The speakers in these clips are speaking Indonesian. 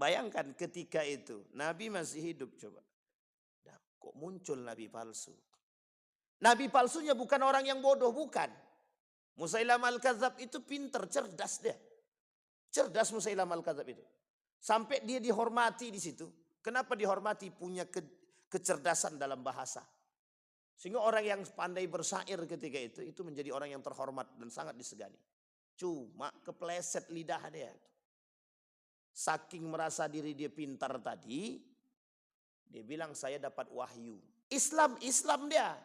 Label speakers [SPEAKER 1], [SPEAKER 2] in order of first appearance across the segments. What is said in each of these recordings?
[SPEAKER 1] Bayangkan ketika itu Nabi masih hidup coba. Nah, kok muncul Nabi palsu? Nabi palsunya bukan orang yang bodoh, bukan. Musailamah al-Kadzab itu pinter, cerdas dia. Cerdas Musailamah al-Kadzab itu. Sampai dia dihormati di situ. Kenapa dihormati? Punya kecerdasan dalam bahasa. Sehingga orang yang pandai bersair ketika itu menjadi orang yang terhormat dan sangat disegani. Cuma kepleset lidah dia. Saking merasa diri dia pintar tadi, dia bilang saya dapat wahyu. Islam dia.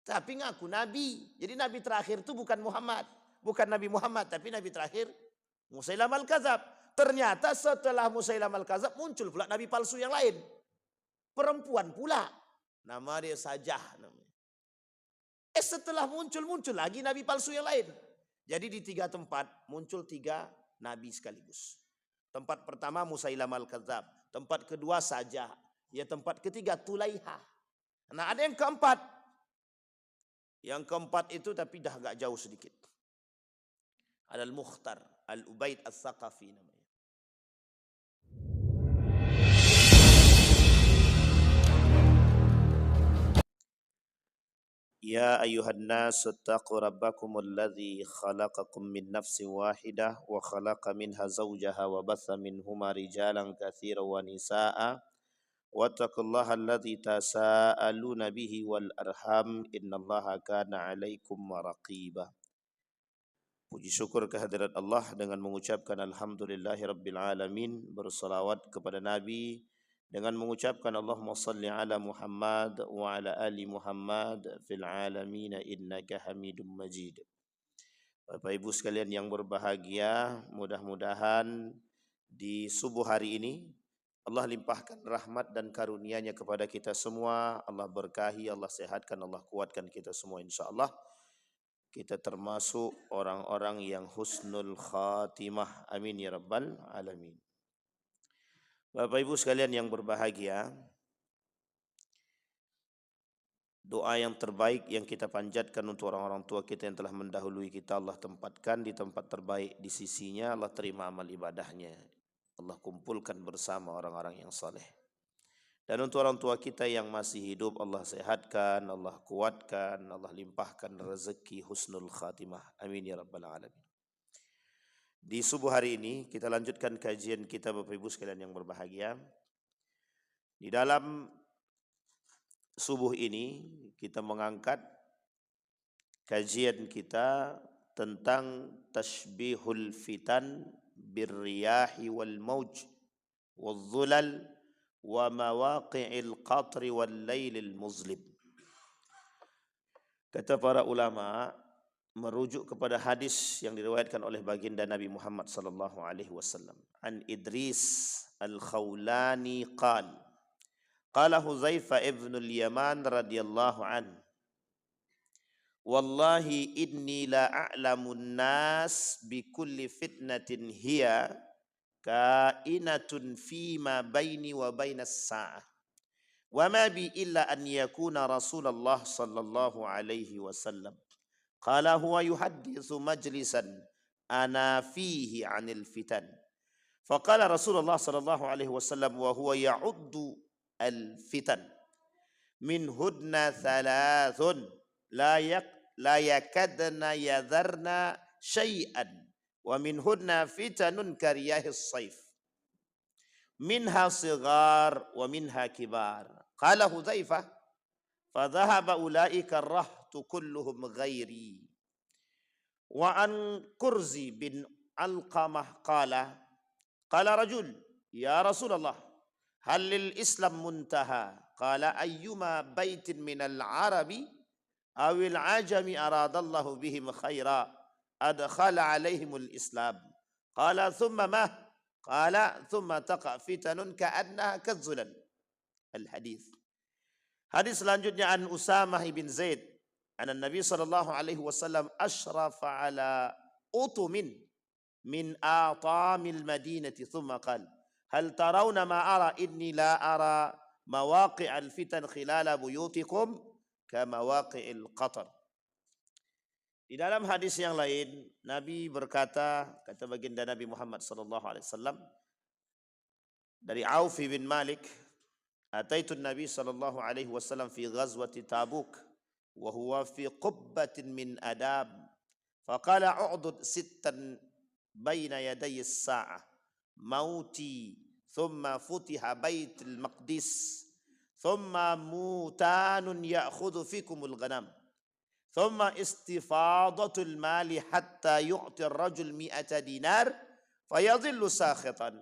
[SPEAKER 1] Tapi ngaku nabi. Jadi nabi terakhir itu bukan Muhammad. Bukan Nabi Muhammad, tapi nabi terakhir Musailamah al-Kadzab. Ternyata setelah Musailamah al-Kadzab muncul pula nabi palsu yang lain. Perempuan pula. Nama dia Sajah namanya. Setelah muncul lagi nabi palsu yang lain. Jadi di 3 tempat muncul 3 nabi sekaligus. Tempat pertama Musailamah al-Kadzab. Tempat kedua Sajah. Ya, tempat ketiga Tulaiha. Nah, ada yang keempat. Yang keempat itu tapi dah agak jauh sedikit. Ada Al-Mukhtar, Al-Ubaid Al-Thaqafi namanya. Ya ayuhan nas ittaqu rabbakum alladhi khalaqakum min nafsin wahidah wa khalaqa minha zawjaha wa batha minhuma rijalan katsiran wa nisaa'a wattaqullaha alladhi tasaaluna bihi wal arham innallaha kana 'alaikum raqiba. Puji syukur kehadirat Allah dengan mengucapkan alhamdulillahirabbil alamin, bersalawat kepada Nabi dengan mengucapkan Allahumma salli ala Muhammad wa ala ali Muhammad fil alamin innaka Hamidum Majid. Bapak Ibu sekalian yang berbahagia, mudah-mudahan di subuh hari ini Allah limpahkan rahmat dan karunia-Nya kepada kita semua. Allah berkahi, Allah sehatkan, Allah kuatkan kita semua insyaallah. Kita termasuk orang-orang yang husnul khatimah. Amin ya rabbal alamin. Bapak Ibu sekalian yang berbahagia, doa yang terbaik yang kita panjatkan untuk orang-orang tua kita yang telah mendahului kita, Allah tempatkan di tempat terbaik di sisinya. Allah terima amal ibadahnya. Allah kumpulkan bersama orang-orang yang saleh. Dan untuk orang tua kita yang masih hidup, Allah sehatkan, Allah kuatkan, Allah limpahkan rezeki husnul khatimah. Amin ya rabbal alamin. Di subuh hari ini kita lanjutkan kajian kita Bapak Ibu sekalian yang berbahagia. Di dalam subuh ini kita mengangkat kajian kita tentang tashbihul fitan birriyahi wal mauj wal dhulal wa mawaqi'il qatri wal lailil muzlim. Kata para ulama merujuk kepada hadis yang diriwayatkan oleh baginda Nabi Muhammad sallallahu alaihi wasallam. An Idris al-Khawlani qala Hudzaifah ibn al-Yaman radhiyallahu an. Wallahi inni la a'lamun nas bi kulli fitnatin hiya kainatun fima baini wa bainas sa'ah. Wa ma bi illa an yakuna Rasulullah sallallahu alaihi wasallam qala huwa yuhadditsu majlisan ana fihi 'anil fitan. Faqala Rasulullah sallallahu alaihi wasallam wa huwa ya'uddu al fitan min hudna thalathun la yakadna yadharna syai'an wa min hudna fitanun kariyahis saif minha sigar wa minha kibar. Qala Hudzaifah fadhahaba ulaika rahtu kulluhum ghairi. Wa an Kurzi bin Alqamah qala rajul ya Rasulullah hal lil Islam muntaha? Qala ayyuma baitin minal arabi awil ajami aradallahu bihim khaira adkhala alaihimul Islam. Qala thumma ma? Qala thumma taqa fitanun ka'annaha kadzulan. Al-hadis. Hadis selanjutnya an Usamah ibn Zaid an Nabi sallallahu alaihi wasallam ashrafa ala utumin min atamil madinati thumma qala hal tarawna ma ara inni la ara mawaqi'al fitan khilala buyutikum kama waqi'il qatar. Di dalam hadis yang lain Nabi berkata, kata baginda Nabi Muhammad sallallahu alaihi wasallam, Dari Auf bin Malik, ataitu Nabi sallallahu alaihi wasallam fi ghazwati Tabuk wa huwa fi qubbatin min adab. Faqala u'dud sittan baina yaday as-sa'ah mauti thumma futiha baitul maqdis thumma mutanun ya'khudhu fikumul ghanam thumma istifadatul mali hatta yu'ti ar-rajul 100 dinar fayadhillu sakhitan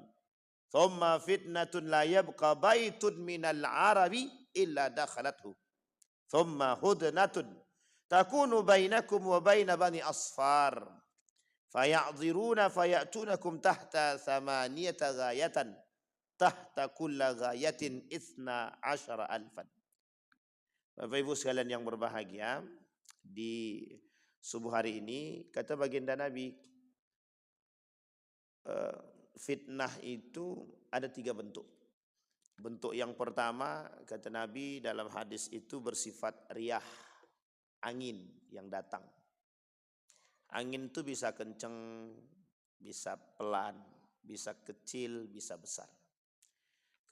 [SPEAKER 1] thumma fitnatun la yabqa baitun minal arabi illa dakhalathu thumma hudnatun takunu bainakum wa baina bani asfar faya'dhiruna fayatunakum tahta thamaniyata ghayatan tahta kulla ghayatin 12,000. Bapak Ibu sekalian yang berbahagia, di subuh hari ini kata baginda Nabi, fitnah itu ada 3 bentuk. Bentuk yang pertama kata Nabi dalam hadis itu bersifat riyah, angin yang datang. Angin itu bisa kenceng, bisa pelan, bisa kecil, bisa besar.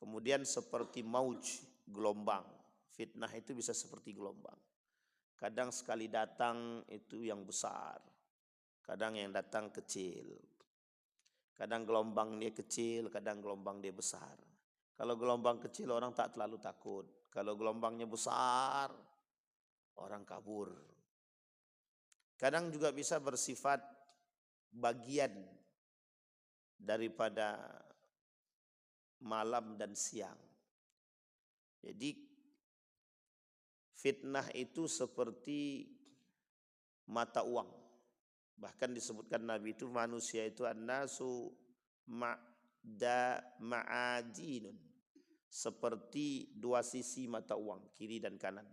[SPEAKER 1] Kemudian seperti mauj, gelombang. Fitnah itu bisa seperti gelombang. Kadang sekali datang itu yang besar, kadang yang datang kecil. Kadang gelombang dia kecil, kadang gelombang dia besar. Kalau gelombang kecil orang tak terlalu takut. Kalau gelombangnya besar, orang kabur. Kadang juga bisa bersifat bagian daripada malam dan siang. Jadi fitnah itu seperti mata uang. Bahkan disebutkan Nabi itu manusia itu an-nasu ma'adinun, seperti 2 sisi mata uang, kiri dan kanan.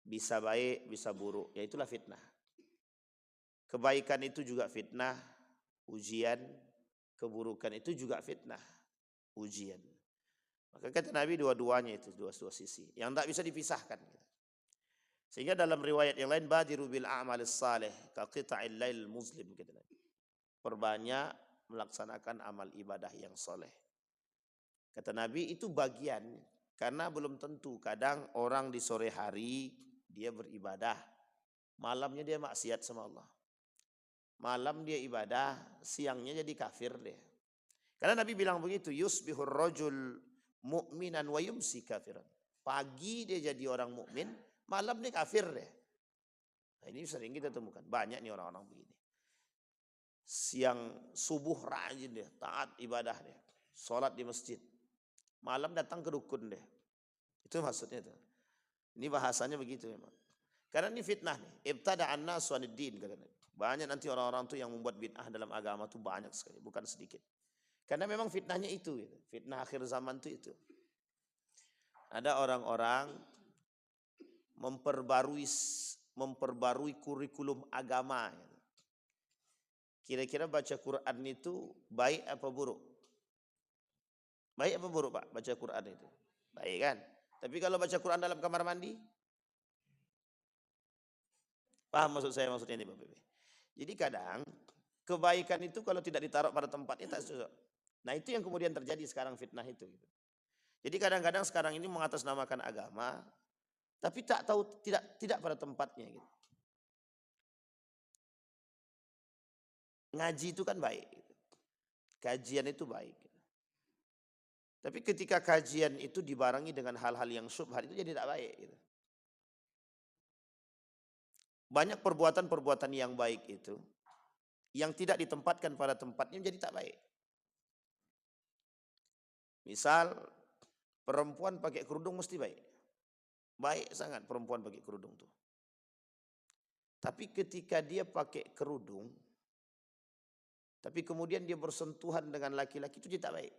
[SPEAKER 1] Bisa baik, bisa buruk, ya itulah fitnah. Kebaikan itu juga fitnah, ujian. Keburukan itu juga fitnah, ujian. Maka kata Nabi dua-duanya itu, dua sisi yang tak bisa dipisahkan. Sehingga dalam riwayat yang lain, badiru bil a'malis salih ka qita'il lail muslim, kata Nabi. Perbanyak melaksanakan amal ibadah yang soleh. Kata Nabi itu bagian, karena belum tentu. Kadang orang di sore hari dia beribadah, malamnya dia maksiat sama Allah. Malam dia ibadah, siangnya jadi kafir dia. Karena Nabi bilang begitu, yusbihur rajul mu'minan wa yumsi kafiran. Pagi dia jadi orang mukmin, malam dia kafir dia. Nah, ini sering kita temukan, banyak nih orang-orang begini. Siang subuh rajin dia, taat ibadah dia, sholat di masjid. Malam datang ke dukun deh. Itu maksudnya tuh. Ini bahasanya begitu memang. Karena ini fitnah nih. Ibtada'an nasu anid-din, kata Nabi. Banyak nanti orang-orang tuh yang membuat bid'ah dalam agama tuh banyak sekali, bukan sedikit. Karena memang fitnahnya itu, gitu. Fitnah akhir zaman tuh itu. Ada orang-orang memperbarui kurikulum agama. Kira-kira baca Quran itu baik apa buruk? Baik apa buruk, Pak, baca Quran itu? Baik kan? Tapi kalau baca Quran dalam kamar mandi? Paham maksud saya, maksudnya ini Bapak Ibu? Jadi kadang kebaikan itu kalau tidak ditaruh pada tempatnya tak cocok. Nah itu yang kemudian terjadi sekarang, fitnah itu. Jadi kadang-kadang sekarang ini mengatasnamakan agama, tapi tak tahu, tidak pada tempatnya. Gitu. Ngaji itu kan baik, gitu. Kajian itu baik. Gitu. Tapi ketika kajian itu dibarengi dengan hal-hal yang syubhat, itu jadi tak baik. Gitu. Banyak perbuatan-perbuatan yang baik itu, yang tidak ditempatkan pada tempatnya menjadi tak baik. Misal, perempuan pakai kerudung mesti baik. Baik sangat perempuan pakai kerudung tuh. Tapi ketika dia pakai kerudung, tapi kemudian dia bersentuhan dengan laki-laki, itu tidak baik.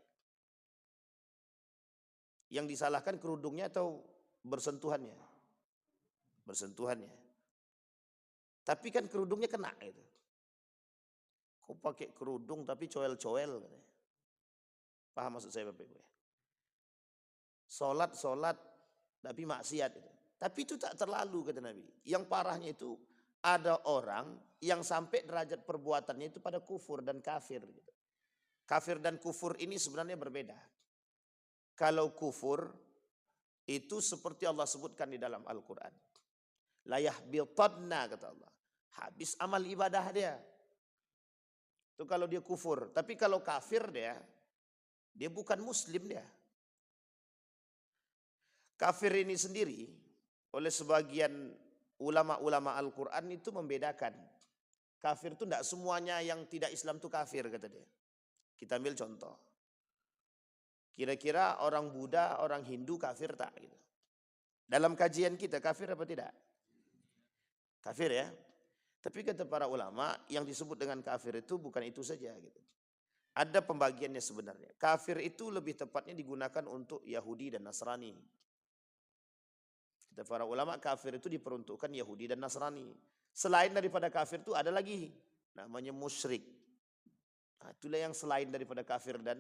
[SPEAKER 1] Yang disalahkan kerudungnya atau bersentuhannya? Bersentuhannya. Tapi kan kerudungnya kena gitu. Kok pakai kerudung tapi coel-coel? Paham maksud saya Bapak Ibu? Sholat tapi maksiat. Tapi itu tak terlalu, kata Nabi. Yang parahnya itu ada orang yang sampai derajat perbuatannya itu pada kufur dan kafir. Gitu. Kafir dan kufur ini sebenarnya berbeda. Kalau kufur itu seperti Allah sebutkan di dalam Al-Quran. La yahbitanna kata Allah. Habis amal ibadah dia. Itu kalau dia kufur. Tapi kalau kafir dia bukan muslim dia. Kafir ini sendiri oleh sebagian ulama-ulama Al-Quran itu membedakan. Kafir itu tidak semuanya yang tidak Islam itu kafir kata dia. Kita ambil contoh. Kira-kira orang Buddha, orang Hindu kafir tak? Gitu. Dalam kajian kita kafir apa tidak? Kafir ya. Tapi kata para ulama yang disebut dengan kafir itu bukan itu saja. Gitu. Ada pembagiannya sebenarnya. Kafir itu lebih tepatnya digunakan untuk Yahudi dan Nasrani. Kata para ulama kafir itu diperuntukkan Yahudi dan Nasrani. Selain daripada kafir itu ada lagi namanya musyrik. Nah, itulah yang selain daripada kafir dan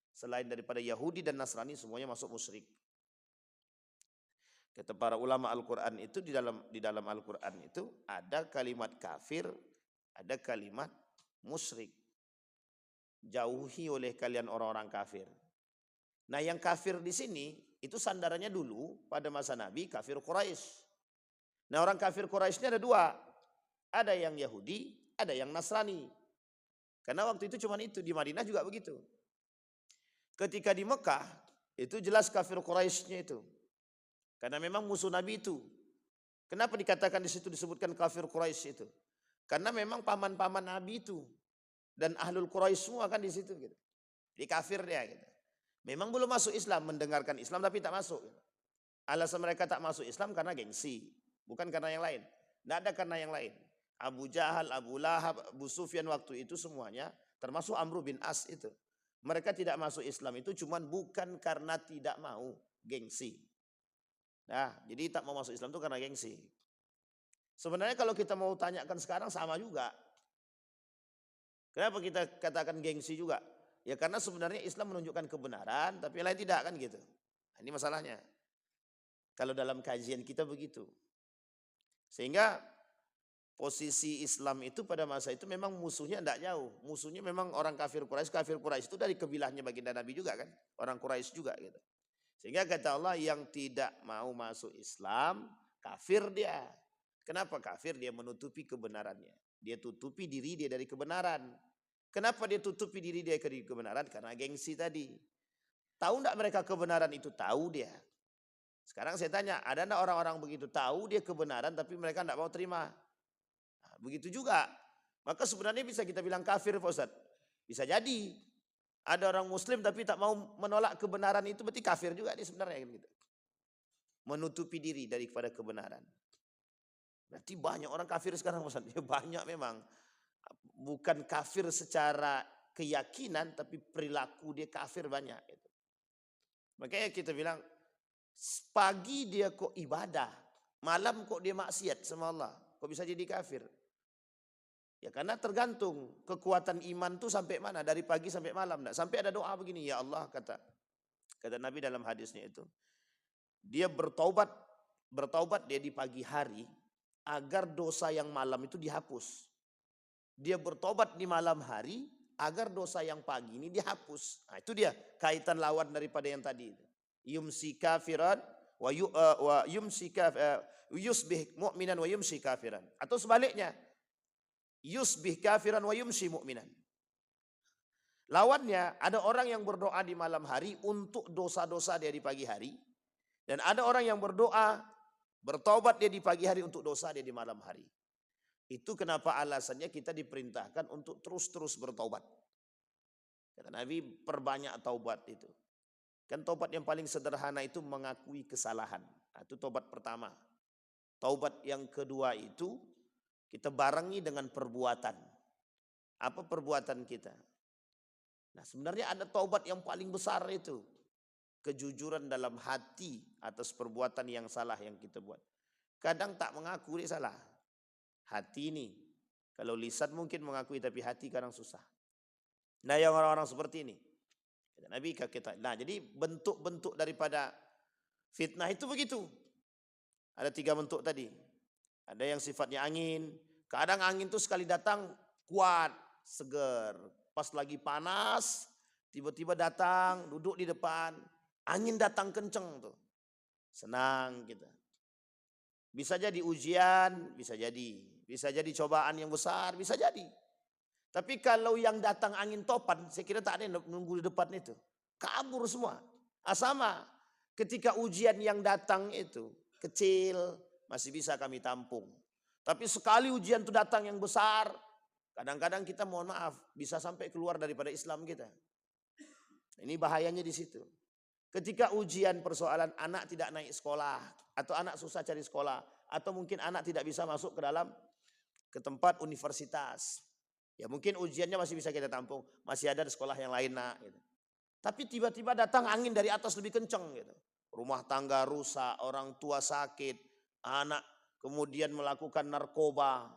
[SPEAKER 1] selain daripada Yahudi dan Nasrani semuanya masuk musyrik. Kata para ulama Al-Quran itu di dalam Al-Quran itu ada kalimat kafir, ada kalimat musyrik. Jauhi oleh kalian orang-orang kafir. Nah, yang kafir di sini itu sandarannya dulu pada masa Nabi kafir Quraisy. Nah, orang kafir Quraisy ini ada dua. Ada yang Yahudi, ada yang Nasrani. Karena waktu itu cuma itu, di Madinah juga begitu. Ketika di Mekah, itu jelas kafir Quraisy-nya itu. Karena memang musuh Nabi itu. Kenapa dikatakan di situ disebutkan kafir Quraisy itu? Karena memang paman-paman Nabi itu. Dan ahlul Quraisy semua kan di situ. Gitu. Di kafir dia. Gitu. Memang belum masuk Islam, mendengarkan Islam tapi tak masuk. Gitu. Alasan mereka tak masuk Islam karena gengsi. Bukan karena yang lain. Tidak ada karena yang lain. Abu Jahal, Abu Lahab, Abu Sufyan waktu itu semuanya, termasuk Amr bin As itu. Mereka tidak masuk Islam itu cuman bukan karena tidak mau, gengsi. Nah, jadi tak mau masuk Islam itu karena gengsi. Sebenarnya kalau kita mau tanyakan sekarang sama juga. Kenapa kita katakan gengsi juga? Ya karena sebenarnya Islam menunjukkan kebenaran, tapi yang lain tidak kan gitu. Nah, ini masalahnya. Kalau dalam kajian kita begitu. Sehingga posisi Islam itu pada masa itu memang musuhnya tidak jauh. Musuhnya memang orang kafir Quraisy. Kafir Quraisy itu dari kabilahnya baginda Nabi juga kan. Orang Quraisy juga gitu. Sehingga kata Allah yang tidak mau masuk Islam, kafir dia. Kenapa kafir? Dia menutupi kebenarannya. Dia tutupi diri dia dari kebenaran. Kenapa dia tutupi diri dia dari kebenaran? Karena gengsi tadi. Tahu tidak mereka kebenaran itu? Tahu dia. Sekarang saya tanya, ada tidak orang-orang begitu? Tahu dia kebenaran tapi mereka tidak mau terima? Nah, begitu juga. Maka sebenarnya bisa kita bilang kafir Pak Ustadz. Bisa jadi. Ada orang muslim tapi tak mau menolak kebenaran itu berarti kafir juga dia sebenarnya. Gitu. Menutupi diri daripada kebenaran. Berarti banyak orang kafir sekarang Ustaz. Ya banyak memang. Bukan kafir secara keyakinan tapi perilaku dia kafir banyak. Gitu. Makanya kita bilang pagi dia kok ibadah. Malam kok dia maksiat sama Allah. Kok bisa jadi kafir? Ya karena tergantung kekuatan iman tuh sampai mana. Dari pagi sampai malam. Sampai ada doa begini. Ya Allah kata Nabi dalam hadisnya itu. Dia bertaubat dia di pagi hari. Agar dosa yang malam itu dihapus. Dia bertobat di malam hari. Agar dosa yang pagi ini dihapus. Nah itu dia kaitan lawan daripada yang tadi. Yumsi kafiran. Wa yumsi yusbih mu'minan wa yumsi kafiran. Atau sebaliknya. Yusbih kafiran wa yumsi mu'minan. Lawannya ada orang yang berdoa di malam hari untuk dosa-dosa dia di pagi hari. Dan ada orang yang berdoa, bertaubat dia di pagi hari untuk dosa dia di malam hari. Itu kenapa alasannya kita diperintahkan untuk terus-terus bertaubat. Kata Nabi perbanyak taubat itu. Kan taubat yang paling sederhana itu mengakui kesalahan. Nah, itu taubat pertama. Taubat yang kedua itu kita barengi dengan perbuatan. Apa perbuatan kita? Nah sebenarnya ada taubat yang paling besar itu. Kejujuran dalam hati atas perbuatan yang salah yang kita buat. Kadang tak mengaku dia salah. Hati ini. Kalau lisan mungkin mengakui tapi hati kadang susah. Nah yang orang-orang seperti ini. Nabi kita. Nah jadi bentuk-bentuk daripada fitnah itu begitu. Ada 3 bentuk tadi. Ada yang sifatnya angin. Kadang angin itu sekali datang kuat, seger. Pas lagi panas, Tiba-tiba datang, duduk di depan, angin datang kenceng tuh. Senang kita. Bisa jadi ujian, bisa jadi. Bisa jadi cobaan yang besar, bisa jadi. Tapi kalau yang datang angin topan, saya kira tak ada yang nunggu di depan itu. Kabur semua. Sama. Ketika ujian yang datang itu kecil, masih bisa kami tampung. Tapi sekali ujian itu datang yang besar, kadang-kadang kita mohon maaf, bisa sampai keluar daripada Islam kita. Ini bahayanya di situ. Ketika ujian persoalan anak tidak naik sekolah, atau anak susah cari sekolah, atau mungkin anak tidak bisa masuk ke tempat universitas. Ya mungkin ujiannya masih bisa kita tampung, masih ada di sekolah yang lain nak. Gitu. Tapi tiba-tiba datang angin dari atas lebih kencang. Gitu. Rumah tangga rusak, orang tua sakit, anak kemudian melakukan narkoba,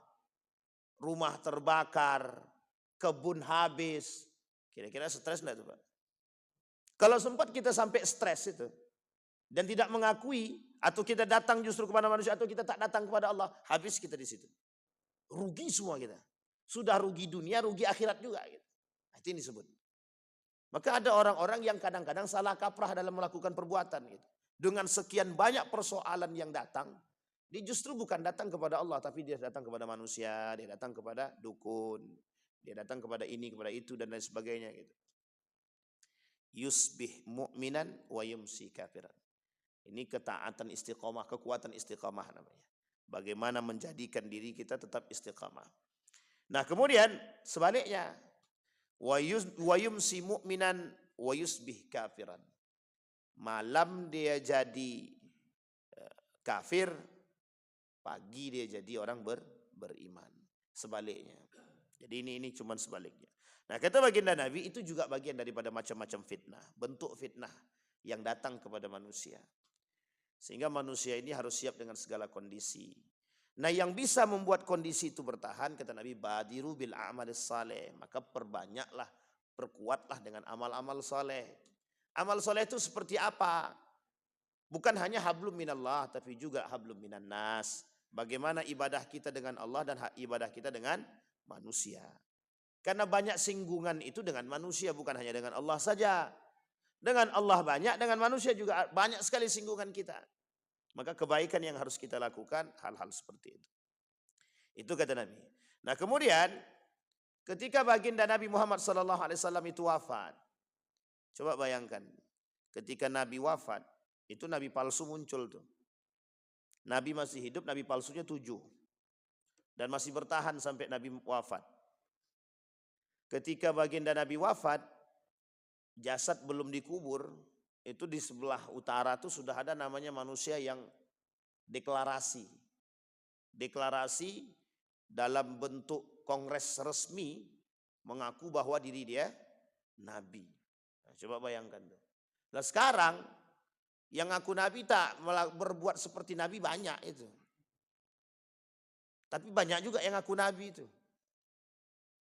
[SPEAKER 1] rumah terbakar, kebun habis. Kira-kira stres enggak tuh Pak? Kalau sempat kita sampai stres itu dan tidak mengakui atau kita datang justru kepada manusia atau kita tak datang kepada Allah, habis kita di situ. Rugi semua kita. Sudah rugi dunia, rugi akhirat juga. Gitu. Itu yang disebut. Maka ada orang-orang yang kadang-kadang salah kaprah dalam melakukan perbuatan. Gitu. Dengan sekian banyak persoalan yang datang, dia justru bukan datang kepada Allah, tapi dia datang kepada manusia, dia datang kepada dukun, dia datang kepada ini, kepada itu, dan lain sebagainya. Gitu. Yusbih mu'minan wa yumsi kafiran. Ini ketaatan istiqamah, kekuatan istiqamah namanya. Bagaimana menjadikan diri kita tetap istiqamah. Nah kemudian sebaliknya, wa yumsi mu'minan wa yusbih kafiran. Malam dia jadi kafir, pagi dia jadi orang beriman. Sebaliknya. Jadi ini cuman sebaliknya. Nah kata baginda Nabi itu juga bagian daripada macam-macam fitnah. Bentuk fitnah yang datang kepada manusia. Sehingga manusia ini harus siap dengan segala kondisi. Nah yang bisa membuat kondisi itu bertahan, kata Nabi, badiru bil a'malis saleh. Maka perbanyaklah, perkuatlah dengan amal-amal saleh. Amal saleh itu seperti apa? Bukan hanya hablum minallah, tapi juga hablum minan nas. Bagaimana ibadah kita dengan Allah dan ibadah kita dengan manusia. Karena banyak singgungan itu dengan manusia, bukan hanya dengan Allah saja. Dengan Allah banyak, dengan manusia juga banyak sekali singgungan kita. Maka kebaikan yang harus kita lakukan hal-hal seperti itu. Itu kata Nabi. Nah kemudian ketika baginda Nabi Muhammad SAW itu wafat. Coba bayangkan. Ketika Nabi wafat, itu Nabi palsu muncul tuh. Nabi masih hidup, Nabi palsunya 7. Dan masih bertahan sampai Nabi wafat. Ketika baginda Nabi wafat, jasad belum dikubur, itu di sebelah utara itu sudah ada namanya manusia yang deklarasi. Deklarasi dalam bentuk kongres resmi mengaku bahwa diri dia Nabi. Nah, coba bayangkan tuh. Nah sekarang yang ngaku Nabi tak berbuat seperti Nabi banyak itu. Tapi banyak juga yang ngaku Nabi itu.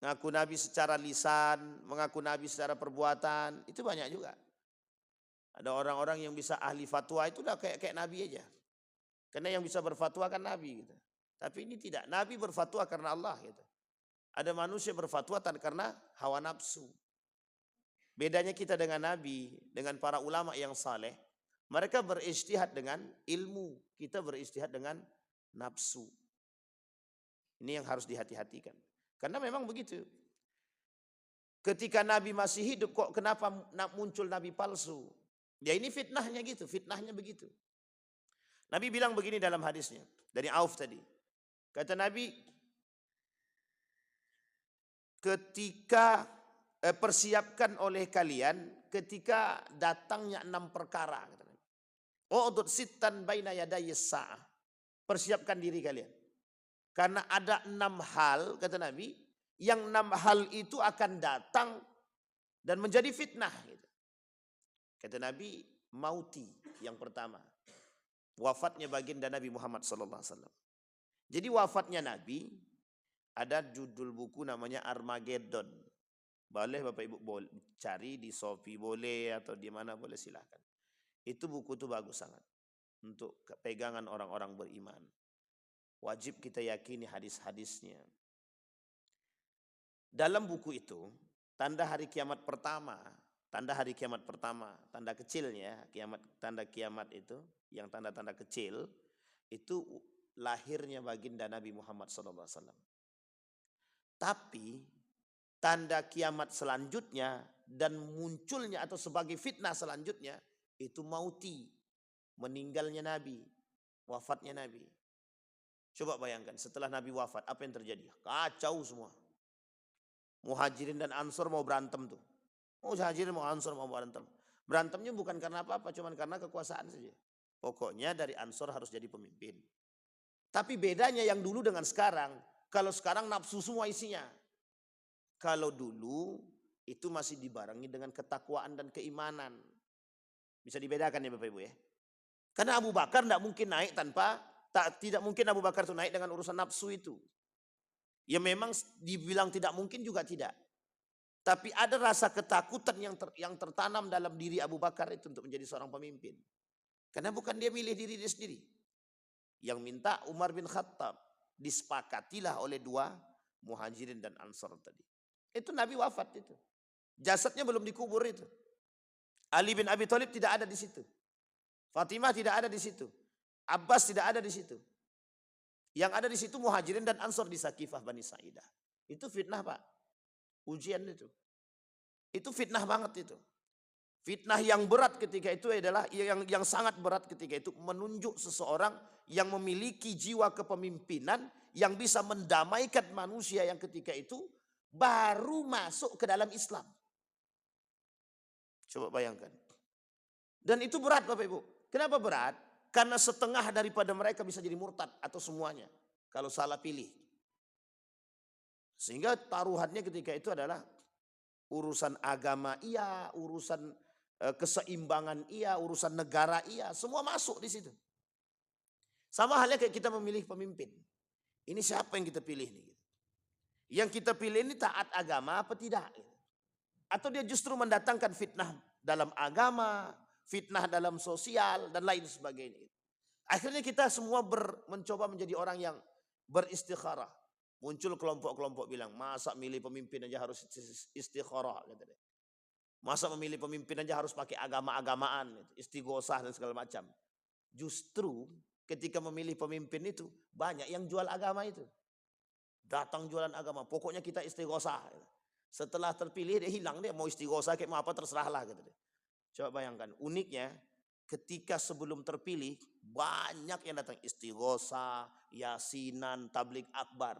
[SPEAKER 1] Mengaku Nabi secara lisan, mengaku Nabi secara perbuatan, itu banyak juga. Ada orang-orang yang bisa ahli fatwa itu udah kayak Nabi aja. Karena yang bisa berfatwa kan Nabi gitu. Tapi ini tidak, Nabi berfatwa karena Allah gitu. Ada manusia berfatwa karena hawa nafsu. Bedanya kita dengan Nabi, dengan para ulama yang saleh, mereka berijtihad dengan ilmu, kita berijtihad dengan nafsu. Ini yang harus dihati-hatikan. Karena memang begitu. Ketika Nabi masih hidup kok kenapa muncul Nabi palsu? Ya ini fitnahnya gitu, fitnahnya begitu. Nabi bilang begini dalam hadisnya, dari Auf tadi. Kata Nabi, ketika persiapkan oleh kalian ketika datangnya 6 perkara. U'dud sittan baina yadayis sa'ah. Persiapkan diri kalian. Karena ada 6 hal, kata Nabi, yang 6 hal itu akan datang dan menjadi fitnah. Gitu. Kata Nabi, mauti yang pertama. Wafatnya baginda Nabi Muhammad SAW. Jadi wafatnya Nabi, ada judul buku namanya Armageddon. Boleh Bapak Ibu cari di Shopee boleh atau di mana boleh silahkan. Itu buku itu bagus sangat. Untuk pegangan orang-orang beriman. Wajib kita yakini hadis-hadisnya. Dalam buku itu, tanda hari kiamat pertama tanda hari kiamat pertama, tanda kecilnya, tanda kiamat itu, yang tanda-tanda kecil, itu lahirnya baginda Nabi Muhammad SAW. Tapi tanda kiamat selanjutnya dan munculnya atau sebagai fitnah selanjutnya itu mauti, meninggalnya Nabi, wafatnya Nabi. Coba bayangkan setelah Nabi wafat apa yang terjadi? Kacau semua. Muhajirin dan Ansor mau berantem tuh. Muhajirin mau Ansor mau berantem. Berantemnya bukan karena apa-apa, cuman karena kekuasaan saja. Pokoknya dari Ansor harus jadi pemimpin. Tapi bedanya yang dulu dengan sekarang, kalau sekarang nafsu semua isinya. Kalau dulu itu masih dibarengi dengan ketakwaan dan keimanan. Bisa dibedakan ya Bapak Ibu ya. Karena Abu Bakar tidak mungkin naik tidak mungkin Abu Bakar itu naik dengan urusan nafsu itu. Ya memang dibilang tidak mungkin juga tidak. Tapi ada rasa ketakutan yang tertanam dalam diri Abu Bakar itu untuk menjadi seorang pemimpin. Karena bukan dia milih diri dia sendiri. Yang minta Umar bin Khattab. Disepakatilah oleh dua Muhajirin dan Ansar tadi. Itu Nabi wafat itu. Jasadnya belum dikubur itu. Ali bin Abi Thalib tidak ada di situ. Fatimah tidak ada di situ. Abbas tidak ada di situ. Yang ada di situ Muhajirin dan Ansor di Sakifah Bani Sa'idah. Itu fitnah Pak. Ujian itu. Itu fitnah banget itu. Fitnah yang berat ketika itu adalah yang sangat berat ketika itu menunjuk seseorang yang memiliki jiwa kepemimpinan yang bisa mendamaikan manusia yang ketika itu baru masuk ke dalam Islam. Coba bayangkan. Dan itu berat Bapak Ibu. Kenapa berat? Karena setengah daripada mereka bisa jadi murtad atau semuanya. Kalau salah pilih. Sehingga taruhannya ketika itu adalah urusan agama iya, urusan keseimbangan iya, urusan negara iya. Semua masuk di situ. Sama halnya kayak kita memilih pemimpin. Ini siapa yang kita pilih nih? Yang kita pilih ini taat agama apa tidak? Atau dia justru mendatangkan fitnah dalam agama, fitnah dalam sosial dan lain sebagainya. Akhirnya kita semua mencoba menjadi orang yang beristikharah. Muncul kelompok-kelompok bilang, masa milih pemimpin aja harus istikharah. Masa memilih pemimpin aja harus pakai agama-agamaan, istighosah dan segala macam. Justru ketika memilih pemimpin itu banyak yang jual agama itu. Datang jualan agama, pokoknya kita istighosah. Setelah terpilih dia hilang, dia mau istighosah kayak mau apa terserahlah gitu. Coba bayangkan, uniknya ketika sebelum terpilih banyak yang datang istighosah, yasinan, tablik akbar.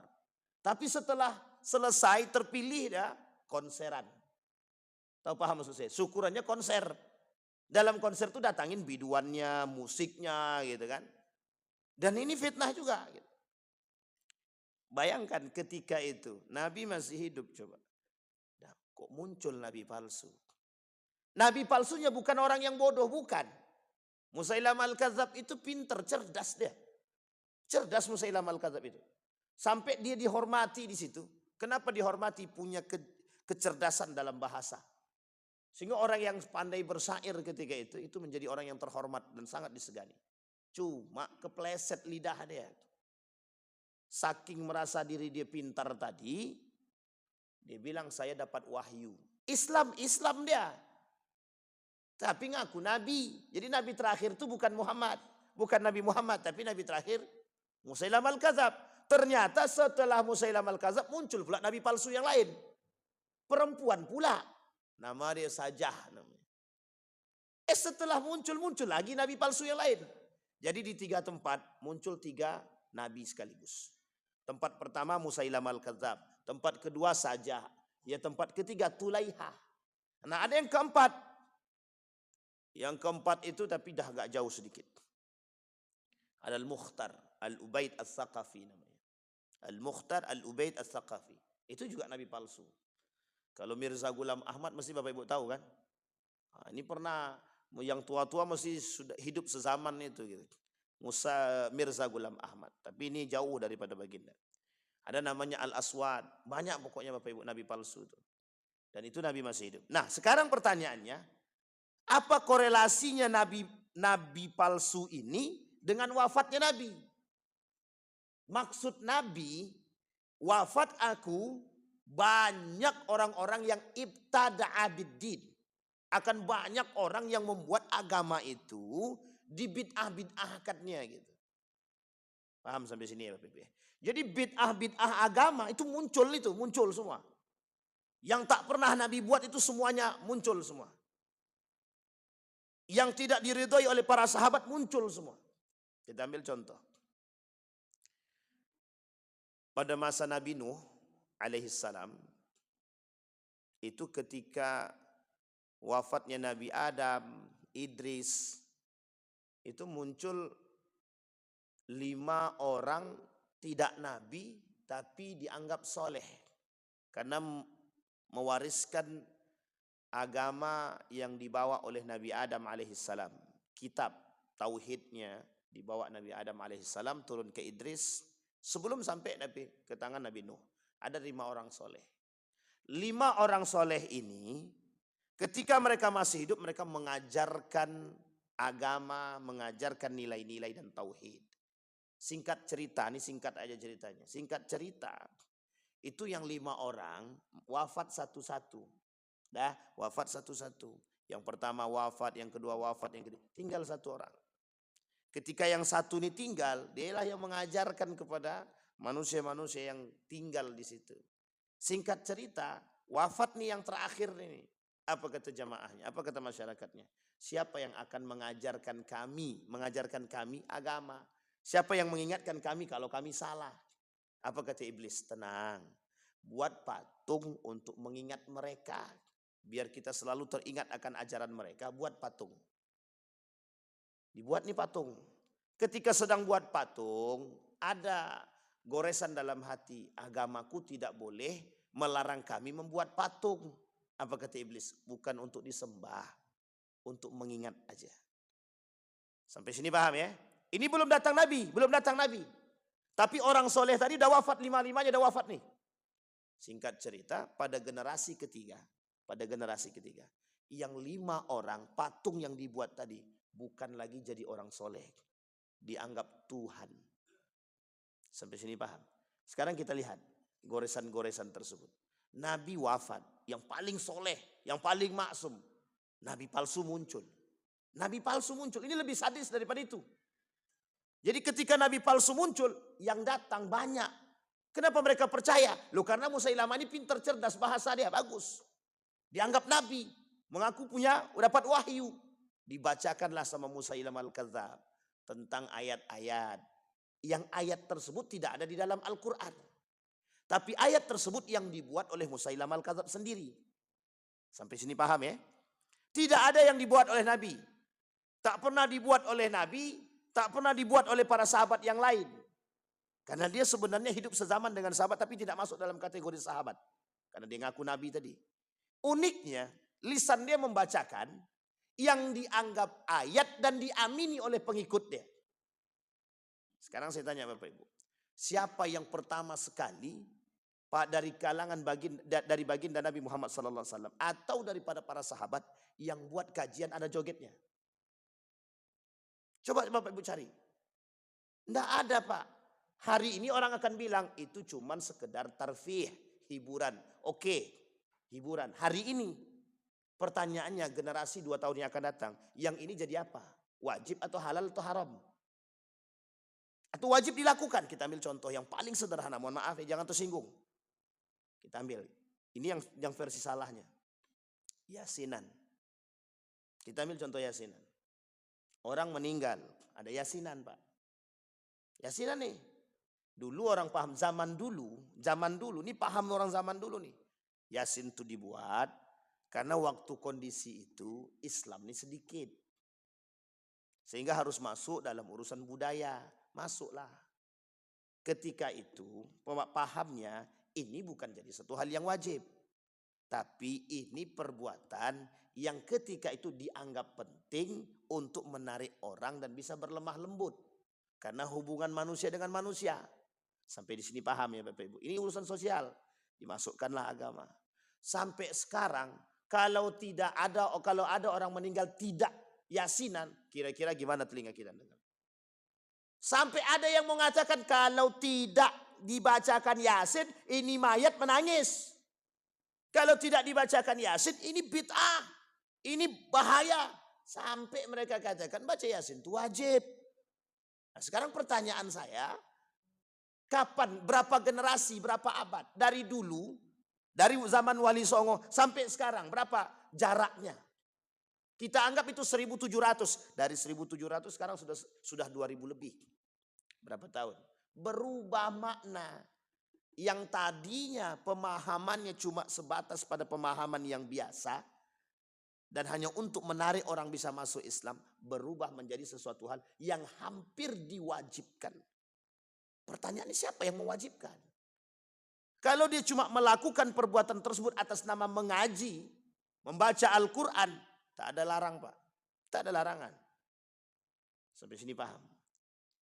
[SPEAKER 1] Tapi setelah selesai terpilih ya konseran. Tahu paham maksud saya? Syukurannya konser. Dalam konser itu datangin biduannya, musiknya gitu kan. Dan ini fitnah juga gitu. Bayangkan ketika itu Nabi masih hidup coba. Nah, kok muncul Nabi palsu? Nabi palsunya bukan orang yang bodoh, bukan. Musailamah al-Kadzab itu pinter, cerdas dia. Cerdas Musailamah al-Kadzab itu. Sampai dia dihormati di situ. Kenapa dihormati? Punya kecerdasan dalam bahasa. Sehingga orang yang pandai bersyair ketika itu menjadi orang yang terhormat dan sangat disegani. Cuma kepleset lidah dia. Saking merasa diri dia pintar tadi, dia bilang saya dapat wahyu. Islam dia. Tapi ngaku nabi. Jadi nabi terakhir itu bukan Muhammad. Bukan Nabi Muhammad, tapi nabi terakhir Musailamah al-Kadzab. Ternyata setelah Musailamah al-Kadzab muncul pula nabi palsu yang lain. Perempuan pula. Nama dia Sajah namanya. Setelah muncul lagi nabi palsu yang lain. Jadi di 3 tempat muncul 3 nabi sekaligus. Tempat pertama Musailamah al-Kadzab. Tempat kedua Sajah. Ya tempat ketiga Tulaiha. Nah ada yang keempat. Yang keempat itu tapi dah agak jauh sedikit. Ada Al-Mukhtar. Al-Ubaid al-Thaqafi namanya. Al-Mukhtar Al-Ubaid al-Thaqafi. Itu juga nabi palsu. Kalau Mirza Ghulam Ahmad mesti Bapak Ibu tahu kan. Nah, ini pernah yang tua-tua mesti sudah hidup sezaman itu gitu. Mirza Ghulam Ahmad. Tapi ini jauh daripada baginda. Ada namanya Al-Aswad. Banyak pokoknya Bapak Ibu nabi palsu itu. Dan itu nabi masih hidup. Nah sekarang pertanyaannya. Apa korelasinya nabi palsu ini dengan wafatnya nabi? Maksud nabi, wafat aku banyak orang-orang yang ibtada'a bid-din. Akan banyak orang yang membuat agama itu dibid'ah-bid'ahkannya gitu. Paham sampai sini ya Bapak Ibu? Jadi bid'ah-bid'ah agama itu muncul semua. Yang tak pernah Nabi buat itu semuanya muncul semua. Yang tidak diridhoi oleh para sahabat muncul semua. Kita ambil contoh. Pada masa Nabi Nuh alaihissalam, itu ketika wafatnya Nabi Adam, Idris, itu muncul 5 orang tidak nabi tapi dianggap soleh. Karena mewariskan agama yang dibawa oleh Nabi Adam alaihissalam. Kitab tauhidnya dibawa Nabi Adam alaihissalam turun ke Idris sebelum sampai ke tangan Nabi Nuh. Ada 5 orang soleh. 5 orang soleh ini ketika mereka masih hidup mereka mengajarkan agama, mengajarkan nilai-nilai dan tauhid. Singkat cerita, ini singkat aja ceritanya. Singkat cerita, itu yang 5 orang wafat satu-satu. Wafat satu-satu. Yang pertama wafat, yang kedua wafat, yang ketiga. Tinggal 1 orang. Ketika yang satu ini tinggal, dialah yang mengajarkan kepada manusia-manusia yang tinggal di situ. Singkat cerita, wafat nih yang terakhir ini. Apa kata jamaahnya? Apa kata masyarakatnya? Siapa yang akan mengajarkan kami agama? Siapa yang mengingatkan kami kalau kami salah? Apa kata iblis? Tenang. Buat patung untuk mengingat mereka. Biar kita selalu teringat akan ajaran mereka. Buat patung. Dibuat nih patung. Ketika sedang buat patung, ada goresan dalam hati. Agamaku tidak boleh melarang kami membuat patung. Apa kata iblis? Bukan untuk disembah. Untuk mengingat aja. Sampai sini paham ya? Ini belum datang Nabi. Tapi orang soleh tadi udah wafat, 5-5-nya udah wafat nih. Singkat cerita, pada generasi ketiga, yang 5 orang patung yang dibuat tadi bukan lagi jadi orang soleh, dianggap Tuhan. Sampai sini paham? Sekarang kita lihat goresan-goresan tersebut. Nabi wafat, yang paling soleh, yang paling maksum, Nabi palsu muncul. Ini lebih sadis daripada itu. Jadi ketika Nabi palsu muncul, yang datang banyak. Kenapa mereka percaya? Loh karena Musailamah ini pintar, cerdas, bahasa dia bagus. Dianggap Nabi, mengaku dapat wahyu. Dibacakanlah sama Musailamah al-Kadzab tentang ayat-ayat. Yang ayat tersebut tidak ada di dalam Al-Quran. Tapi ayat tersebut yang dibuat oleh Musailamah al-Kadzab sendiri. Sampai sini paham ya? Tidak ada yang dibuat oleh Nabi. Tak pernah dibuat oleh Nabi. Tak pernah dibuat oleh para sahabat yang lain. Karena dia sebenarnya hidup sezaman dengan sahabat tapi tidak masuk dalam kategori sahabat. Karena dia ngaku Nabi tadi. Uniknya, lisan dia membacakan yang dianggap ayat dan diamini oleh pengikutnya. Sekarang saya tanya Bapak Ibu. Siapa yang pertama sekali dari kalangan dari baginda Nabi Muhammad SAW atau daripada para sahabat yang buat kajian ada jogetnya? Coba Bapak Ibu cari. Tidak ada Pak. Hari ini orang akan bilang itu cuman sekedar tarfih, hiburan. Oke, hiburan. Hari ini pertanyaannya generasi 2 tahun yang akan datang. Yang ini jadi apa? Wajib atau halal atau haram? Atau wajib dilakukan? Kita ambil contoh yang paling sederhana. Mohon maaf ya, jangan tersinggung. Kita ambil. Ini yang versi salahnya. Yasinan. Kita ambil contoh yasinan. Orang meninggal, ada yasinan Pak. Yasinan nih. Dulu orang paham zaman dulu, ini paham orang zaman dulu nih. Yasin itu dibuat karena waktu kondisi itu Islam ini sedikit. Sehingga harus masuk dalam urusan budaya. Masuklah. Ketika itu pahamnya ini bukan jadi satu hal yang wajib. Tapi ini perbuatan yang ketika itu dianggap penting untuk menarik orang dan bisa berlemah lembut. Karena hubungan manusia dengan manusia. Sampai di sini paham ya Bapak Ibu. Ini urusan sosial. Dimasukkanlah agama. Sampai sekarang kalau ada orang meninggal tidak yasinan, kira-kira gimana telinga kita dengar? Sampai ada yang mengatakan kalau tidak dibacakan yasin, ini mayat menangis. Kalau tidak dibacakan yasin, ini bid'ah. Ini bahaya. Sampai mereka katakan baca Yasin itu wajib. Nah, sekarang pertanyaan saya, kapan, berapa generasi, berapa abad? Dari dulu, dari zaman Wali Songo sampai sekarang, berapa jaraknya? Kita anggap itu 1700. Dari 1700 sekarang sudah 2000 lebih. Berapa tahun? Berubah makna. Yang tadinya pemahamannya cuma sebatas pada pemahaman yang biasa, dan hanya untuk menarik orang bisa masuk Islam, berubah menjadi sesuatu hal yang hampir diwajibkan. Pertanyaannya, siapa yang mewajibkan? Kalau dia cuma melakukan perbuatan tersebut atas nama mengaji, membaca Al-Quran, tak ada larang Pak. Tak ada larangan. Sampai sini paham?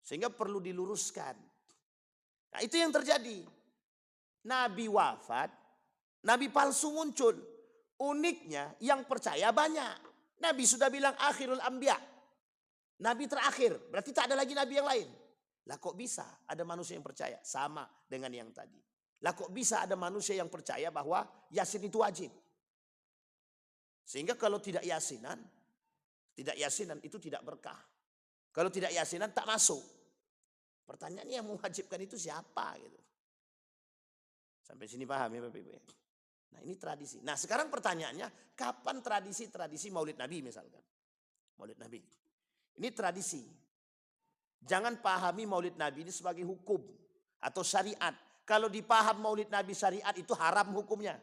[SPEAKER 1] Sehingga perlu diluruskan. Nah, itu yang terjadi. Nabi wafat, Nabi palsu muncul. Uniknya yang percaya banyak. Nabi sudah bilang akhirul anbiya. Nabi terakhir, berarti tak ada lagi nabi yang lain. Lah kok bisa ada manusia yang percaya? Sama dengan yang tadi. Lah kok bisa ada manusia yang percaya bahwa Yasin itu wajib? Sehingga kalau tidak yasinan itu tidak berkah. Kalau tidak yasinan tak masuk. Pertanyaannya yang mewajibkan itu siapa gitu. Sampai sini paham ya Bapak Ibu ya? Nah ini tradisi. Nah sekarang pertanyaannya, kapan tradisi Maulid Nabi misalkan? Maulid Nabi. Ini tradisi. Jangan pahami Maulid Nabi ini sebagai hukum atau syariat. Kalau dipaham Maulid Nabi syariat itu haram hukumnya.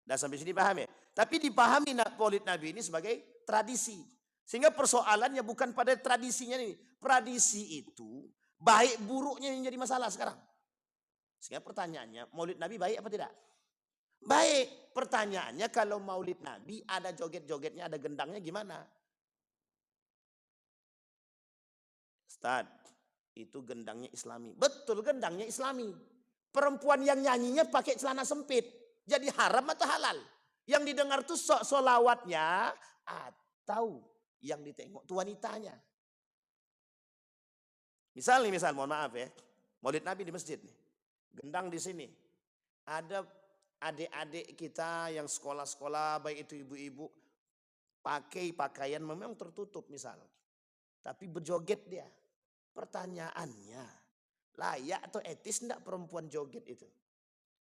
[SPEAKER 1] Nah sampai sini paham ya? Tapi dipahami Maulid Nabi ini sebagai tradisi. Sehingga persoalannya bukan pada tradisinya ini. Tradisi itu baik buruknya yang jadi masalah sekarang. Sehingga pertanyaannya, Maulid Nabi baik apa tidak? Baik. Pertanyaannya, kalau Maulid Nabi ada joget-jogetnya, ada gendangnya gimana? Ustaz, itu gendangnya Islami. Betul, gendangnya Islami. Perempuan yang nyanyinya pakai celana sempit. Jadi haram atau halal? Yang didengar tuh solawatnya atau yang ditengok tuh wanitanya. Misal, mohon maaf ya. Maulid Nabi di masjid nih. Gendang di sini. Ada adik-adik kita yang sekolah-sekolah, baik itu ibu-ibu, pakai pakaian memang tertutup misal. Tapi berjoget dia. Pertanyaannya, layak atau etis enggak perempuan joget itu?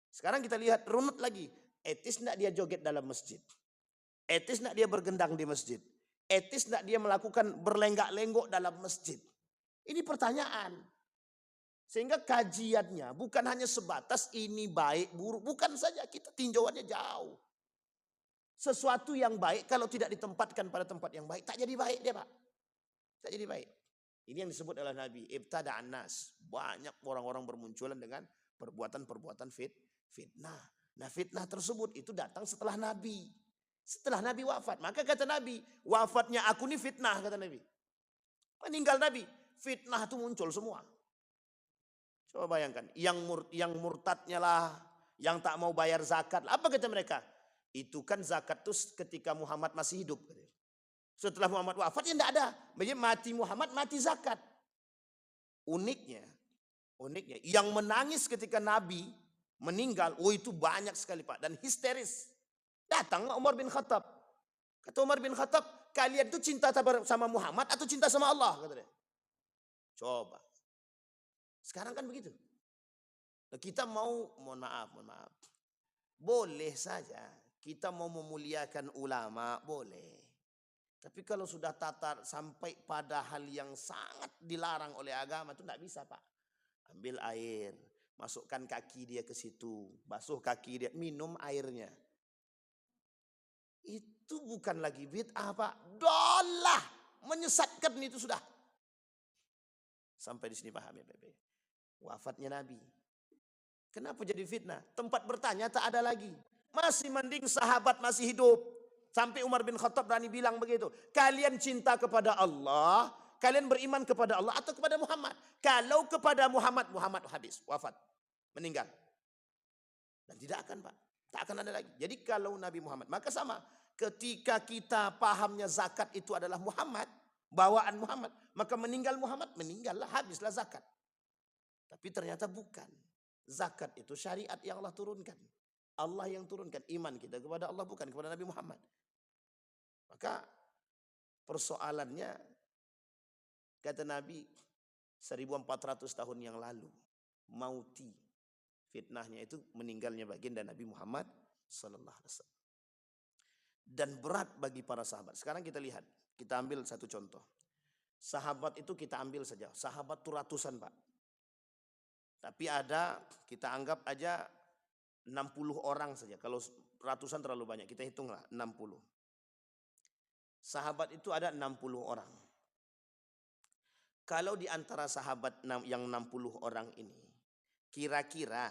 [SPEAKER 1] Sekarang kita lihat runut lagi. Etis enggak dia joget dalam masjid? Etis enggak dia bergendang di masjid? Etis enggak dia melakukan berlenggak-lenggok dalam masjid? Ini pertanyaan. Sehingga kajiannya bukan hanya sebatas ini baik buruk. Bukan saja, kita tinjauannya jauh. Sesuatu yang baik kalau tidak ditempatkan pada tempat yang baik, tak jadi baik dia Pak. Tak jadi baik. Ini yang disebut oleh Nabi, ibtada'an nas. Banyak orang-orang bermunculan dengan perbuatan-perbuatan fitnah. Nah fitnah tersebut itu datang setelah Nabi. Setelah Nabi wafat. Maka kata Nabi, wafatnya aku ini fitnah kata Nabi. Meninggal Nabi, fitnah itu muncul semua. Coba bayangkan, yang murtadnya lah, yang tak mau bayar zakat. Apa kata mereka? Itu kan zakat itu ketika Muhammad masih hidup. Setelah Muhammad wafat ya tidak ada. Mati Muhammad, mati zakat. Uniknya, yang menangis ketika Nabi meninggal, itu banyak sekali Pak. Dan histeris. Datang Umar bin Khattab. Kata Umar bin Khattab, kalian itu cinta sama Muhammad atau cinta sama Allah? Kata dia. Coba. Sekarang kan begitu. Kita mohon maaf. Boleh saja kita mau memuliakan ulama, boleh. Tapi kalau sudah tatar sampai pada hal yang sangat dilarang oleh agama itu tidak bisa Pak. Ambil air, masukkan kaki dia ke situ, basuh kaki dia, minum airnya. Itu bukan lagi bid'ah Pak, dolah, menyesatkan itu sudah. Sampai di sini paham ya Bapak. Wafatnya Nabi. Kenapa jadi fitnah? Tempat bertanya tak ada lagi. Masih mending sahabat masih hidup. Sampai Umar bin Khattab berani bilang begitu. Kalian cinta kepada Allah, kalian beriman kepada Allah atau kepada Muhammad? Kalau kepada Muhammad habis, wafat, meninggal. Dan tidak akan Pak. Tak akan ada lagi. Jadi kalau Nabi Muhammad, maka sama. Ketika kita pahamnya zakat itu adalah Muhammad, bawaan Muhammad, maka meninggal Muhammad, meninggallah, habislah zakat. Tapi ternyata bukan. Zakat itu syariat yang Allah turunkan. Allah yang turunkan. Iman kita kepada Allah bukan kepada Nabi Muhammad. Maka persoalannya, kata Nabi, 1400 tahun yang lalu, mauti, fitnahnya itu meninggalnya baginda Nabi Muhammad sallallahu alaihi wasallam. Dan berat bagi para sahabat. Sekarang kita lihat, kita ambil satu contoh. Sahabat itu kita ambil saja, sahabat itu ratusan Pak. Tapi ada, kita anggap aja 60 orang saja. Kalau ratusan terlalu banyak, kita hitunglah 60. Sahabat itu ada 60 orang. Kalau di antara sahabat yang 60 orang ini, kira-kira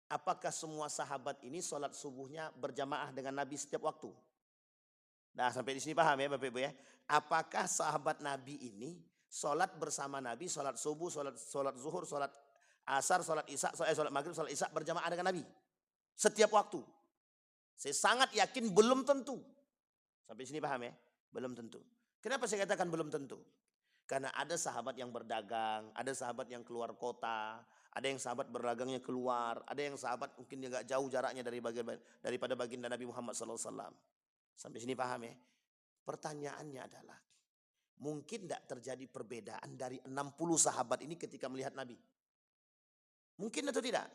[SPEAKER 1] apakah semua sahabat ini sholat subuhnya berjamaah dengan Nabi setiap waktu? Nah, sampai di sini paham ya Bapak Ibu ya? Apakah sahabat Nabi ini sholat bersama Nabi, sholat subuh, sholat zuhur, sholat asar, sholat isya, sholat maghrib, sholat isya berjamaah dengan Nabi setiap waktu? Saya sangat yakin belum tentu. Sampai sini paham ya? Belum tentu. Kenapa saya katakan belum tentu? Karena ada sahabat yang berdagang, ada sahabat yang keluar kota, ada yang sahabat berdagangnya keluar, ada yang sahabat mungkin dia gak jauh jaraknya daripada baginda Nabi Muhammad SAW. Sampai sini paham ya? Pertanyaannya adalah, mungkin tidak terjadi perbedaan dari 60 sahabat ini ketika melihat Nabi? Mungkin atau tidak?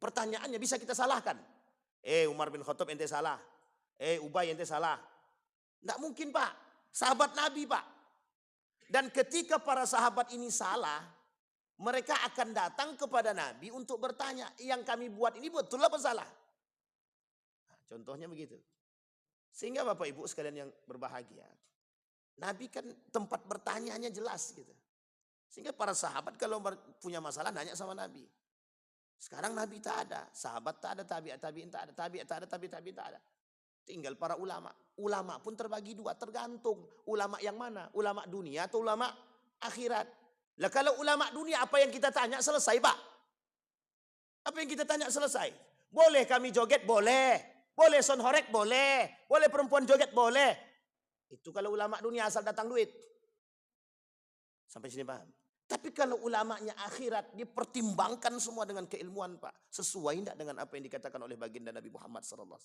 [SPEAKER 1] Pertanyaannya bisa kita salahkan. Umar bin Khattab ente salah. Ubay ente salah. Tidak mungkin Pak. Sahabat Nabi Pak. Dan ketika para sahabat ini salah, mereka akan datang kepada Nabi untuk bertanya, yang kami buat ini betul apa salah? Nah, contohnya begitu. Sehingga Bapak Ibu sekalian yang berbahagia, Nabi kan tempat bertanyanya jelas gitu. Sehingga para sahabat kalau punya masalah nanya sama Nabi. Sekarang Nabi tak ada, sahabat tak ada, tabi'in tak ada, tabi'in tak ada. Tinggal para ulama. Ulama pun terbagi dua, tergantung ulama yang mana, ulama dunia atau ulama akhirat. Lah kalau ulama dunia apa yang kita tanya selesai Pak? Apa yang kita tanya selesai? Boleh kami joget? Boleh. Boleh son horek? Boleh. Boleh perempuan joget? Boleh. Itu kalau ulama dunia asal datang duit. Sampai sini paham? Tapi kalau ulamanya akhirat, dipertimbangkan semua dengan keilmuan Pak. Sesuai tidak dengan apa yang dikatakan oleh baginda Nabi Muhammad SAW.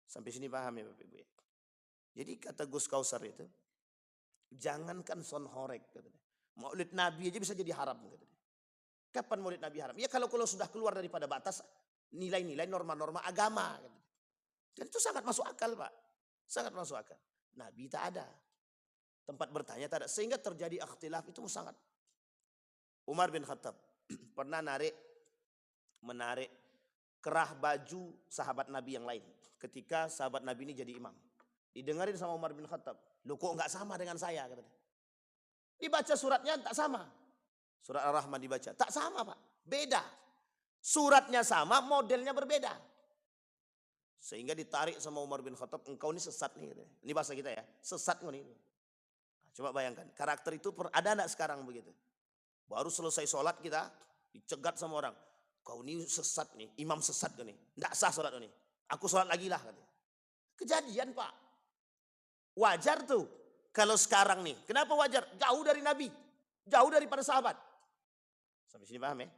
[SPEAKER 1] Sampai sini paham ya Bapak Ibu ya? Jadi kata Gus Kausar itu, jangankan son horek. Maulid Nabi aja bisa jadi haram. Kapan maulid Nabi haram? Ya kalau sudah keluar daripada batas nilai-nilai norma-norma agama. Dan itu sangat masuk akal Pak. Sangat masuk akal. Nabi tak ada. Tempat bertanya tak ada. Sehingga terjadi ikhtilaf itu sangat. Umar bin Khattab pernah menarik kerah baju sahabat Nabi yang lain. Ketika sahabat Nabi ini jadi imam. Didengarin sama Umar bin Khattab. Loh kok enggak sama dengan saya? Katanya. Dibaca suratnya tak sama. Surat Ar-Rahman dibaca. Tak sama Pak. Beda. Suratnya sama, modelnya berbeda. Sehingga ditarik sama Umar bin Khattab. Engkau ini sesat nih. Ini bahasa kita ya. Sesat nih. Nah, coba bayangkan. Karakter itu ada enggak sekarang begitu? Baru selesai sholat kita. Dicegat sama orang. Kau ini sesat nih. Imam sesat kan nih. Enggak sah sholat ini. Aku sholat lagi lah. Kejadian Pak. Wajar tuh. Kalau sekarang nih. Kenapa wajar? Jauh dari Nabi. Jauh daripada sahabat. Sampai sini paham ya?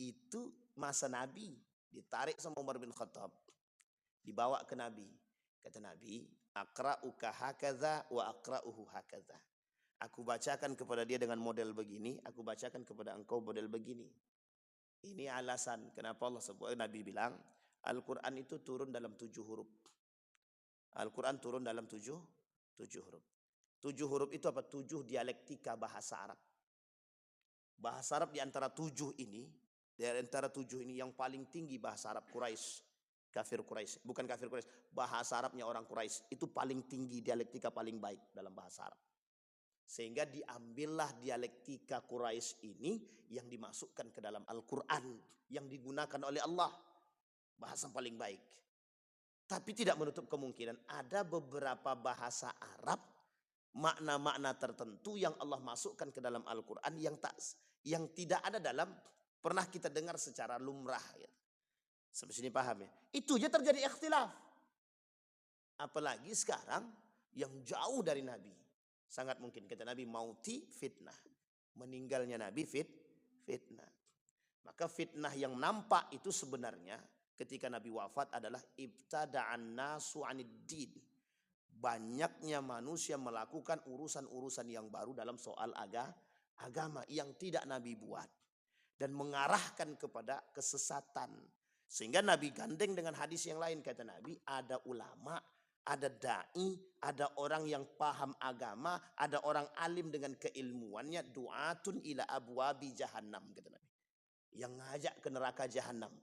[SPEAKER 1] Itu masa Nabi. Ditarik sama Umar bin Khattab. Dibawa ke Nabi. Kata Nabi. Akra'uka hakadha wa akra'uhu hakadha. Aku bacakan kepada dia dengan model begini. Aku bacakan kepada engkau model begini. Ini alasan. Kenapa Allah sebut. Nabi bilang. Al-Quran itu turun dalam 7 huruf. Al-Quran turun dalam 7 huruf. 7 huruf itu apa? 7 dialektika bahasa Arab. Bahasa Arab di antara 7 ini, yang paling tinggi bahasa Arab Quraisy. Kafir Quraisy, bukan kafir Quraisy, bahasa Arabnya orang Quraisy itu paling tinggi, dialektika paling baik dalam bahasa Arab. Sehingga diambillah dialektika Quraisy ini yang dimasukkan ke dalam Al-Quran yang digunakan oleh Allah. Bahasa paling baik. Tapi tidak menutup kemungkinan ada beberapa bahasa Arab makna-makna tertentu yang Allah masukkan ke dalam Al-Quran yang tidak ada dalam pernah kita dengar secara lumrah. Ya. Sampai sini paham ya? Itu aja terjadi ikhtilaf. Apalagi sekarang yang jauh dari Nabi. Sangat mungkin kata Nabi mauti fitnah. Meninggalnya Nabi fitnah. Maka fitnah yang nampak itu sebenarnya ketika Nabi wafat adalah ibtada'an nasu 'anid din. banyaknya manusia melakukan urusan-urusan yang baru dalam soal agama yang tidak Nabi buat. Dan mengarahkan kepada kesesatan. Sehingga Nabi gandeng dengan hadis yang lain. Kata Nabi, ada ulama, ada da'i, ada orang yang paham agama, ada orang alim dengan keilmuannya, du'atun ila abwabi jahannam, kata Nabi. Yang ngajak ke neraka jahannam.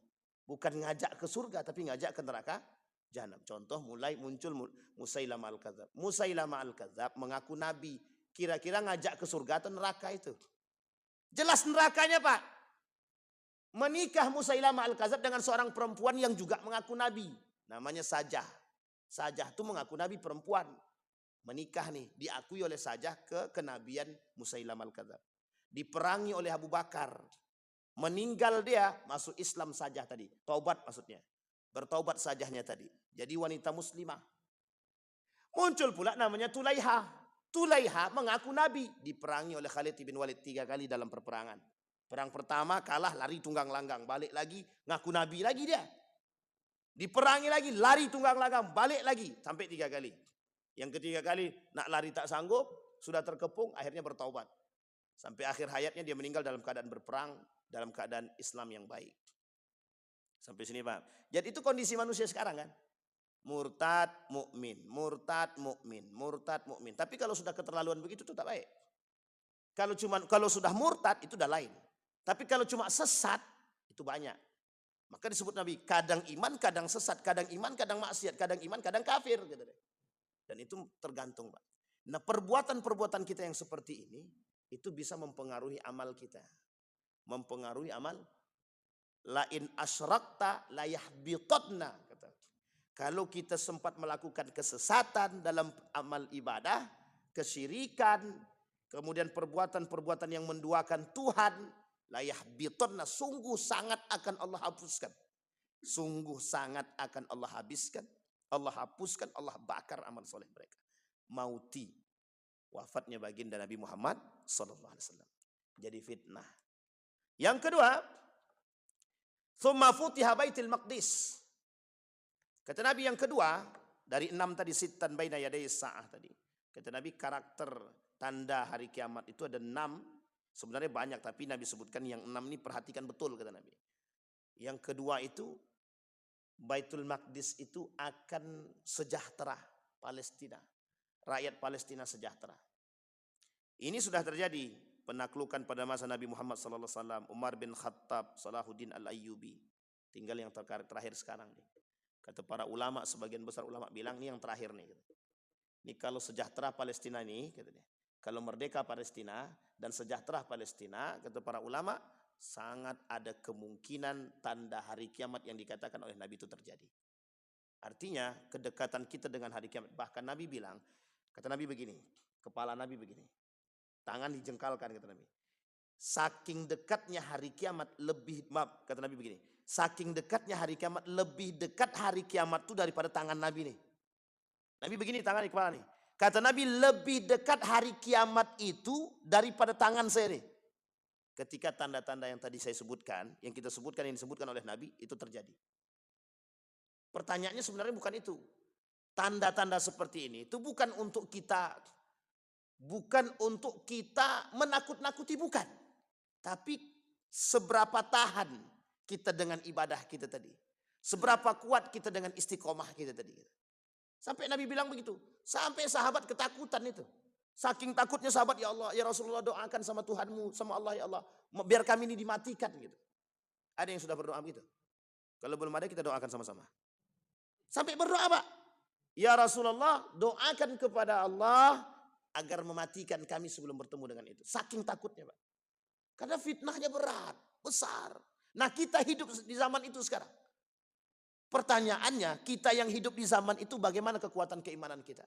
[SPEAKER 1] Bukan ngajak ke surga, tapi ngajak ke neraka jahannam. Contoh mulai muncul Musailamah al-Kadzab. Musailamah al-Kadzab mengaku Nabi. Kira-kira ngajak ke surga atau neraka itu? Jelas nerakanya, Pak. Menikah Musailamah al-Kadzab dengan seorang perempuan yang juga mengaku Nabi. Namanya Sajah. Sajah itu mengaku Nabi perempuan. Menikah nih, diakui oleh Sajah kenabian Musailamah al-Kadzab. Diperangi oleh Abu Bakar. Meninggal dia, masuk Islam Sajah tadi. Taubat maksudnya. Bertaubat Sajahnya tadi. Jadi wanita muslimah. Muncul pula namanya Tulaiha. Tulaiha mengaku Nabi. Diperangi oleh Khalid bin Walid 3 kali dalam perperangan. Perang pertama kalah, lari tunggang langgang. Balik lagi, ngaku Nabi lagi dia. Diperangi lagi, lari tunggang langgang. Balik lagi, sampai 3 kali. Yang ketiga kali, nak lari tak sanggup, sudah terkepung, akhirnya bertaubat. Sampai akhir hayatnya dia meninggal dalam keadaan berperang, dalam keadaan Islam yang baik. Sampai sini Pak. Jadi itu kondisi manusia sekarang kan. Murtad, mukmin, murtad, mukmin, murtad, mukmin. Tapi kalau sudah keterlaluan begitu itu tak baik. Kalau sudah murtad itu udah lain. Tapi kalau cuma sesat itu banyak. Maka disebut Nabi, kadang iman, kadang sesat, kadang iman, kadang maksiat, kadang iman, kadang kafir gitu deh. Dan itu tergantung, Pak. Nah, perbuatan-perbuatan kita yang seperti ini itu bisa mempengaruhi amal kita. Mempengaruhi amal. Lain asyrakta la yahbitotna, kata. Kalau kita sempat melakukan kesesatan dalam amal ibadah, kesyirikan, kemudian perbuatan-perbuatan yang menduakan Tuhan, la yahbitotna, sungguh sangat akan Allah hapuskan. Sungguh sangat akan Allah habiskan, Allah hapuskan, Allah bakar amal soleh mereka. Mauti, wafatnya baginda Nabi Muhammad SAW. Jadi fitnah. Yang kedua, thumma futiha baitul maqdis. Kata Nabi yang kedua, dari 6 tadi, sittan baina yaday sa'ah tadi. Kata Nabi karakter tanda hari kiamat itu ada 6. Sebenarnya banyak, tapi Nabi sebutkan yang 6 ini perhatikan betul, kata Nabi. Yang kedua itu, Baitul Maqdis itu akan sejahtera Palestina. Rakyat Palestina sejahtera. Ini sudah terjadi penaklukan pada masa Nabi Muhammad SAW, Umar bin Khattab, Salahuddin Al-Ayyubi. Tinggal yang terakhir sekarang nih. Kata para ulama, sebagian besar ulama bilang ini yang terakhir nih. Ini kalau sejahtera Palestina nih, katanya. Kalau merdeka Palestina dan sejahtera Palestina, kata para ulama, sangat ada kemungkinan tanda hari kiamat yang dikatakan oleh Nabi itu terjadi. Artinya kedekatan kita dengan hari kiamat. Bahkan Nabi bilang, kata Nabi begini, kepala Nabi begini, tangan dijengkalkan, kata Nabi. Saking dekatnya hari kiamat kata Nabi begini, saking dekatnya hari kiamat, lebih dekat hari kiamat itu daripada tangan Nabi nih. Nabi begini tangan di kepala nih. Kata Nabi, lebih dekat hari kiamat itu daripada tangan saya nih. Ketika tanda-tanda yang tadi saya sebutkan, yang kita sebutkan, yang disebutkan oleh Nabi, itu terjadi. Pertanyaannya sebenarnya bukan itu. Tanda-tanda seperti ini itu bukan untuk kita menakut-nakuti, bukan. Tapi seberapa tahan kita dengan ibadah kita tadi. Seberapa kuat kita dengan istiqomah kita tadi. Sampai Nabi bilang begitu. Sampai sahabat ketakutan itu. Saking takutnya sahabat, ya Allah, ya Rasulullah, doakan sama Tuhanmu, sama Allah, ya Allah, biar kami ini dimatikan gitu. Ada yang sudah berdoa begitu? Kalau belum ada, kita doakan sama-sama. Sampai berdoa, Pak. Ya Rasulullah, doakan kepada Allah agar mematikan kami sebelum bertemu dengan itu. Saking takutnya, Pak. Karena fitnahnya berat, besar. Nah, kita hidup di zaman itu sekarang. Pertanyaannya, kita yang hidup di zaman itu bagaimana kekuatan keimanan kita?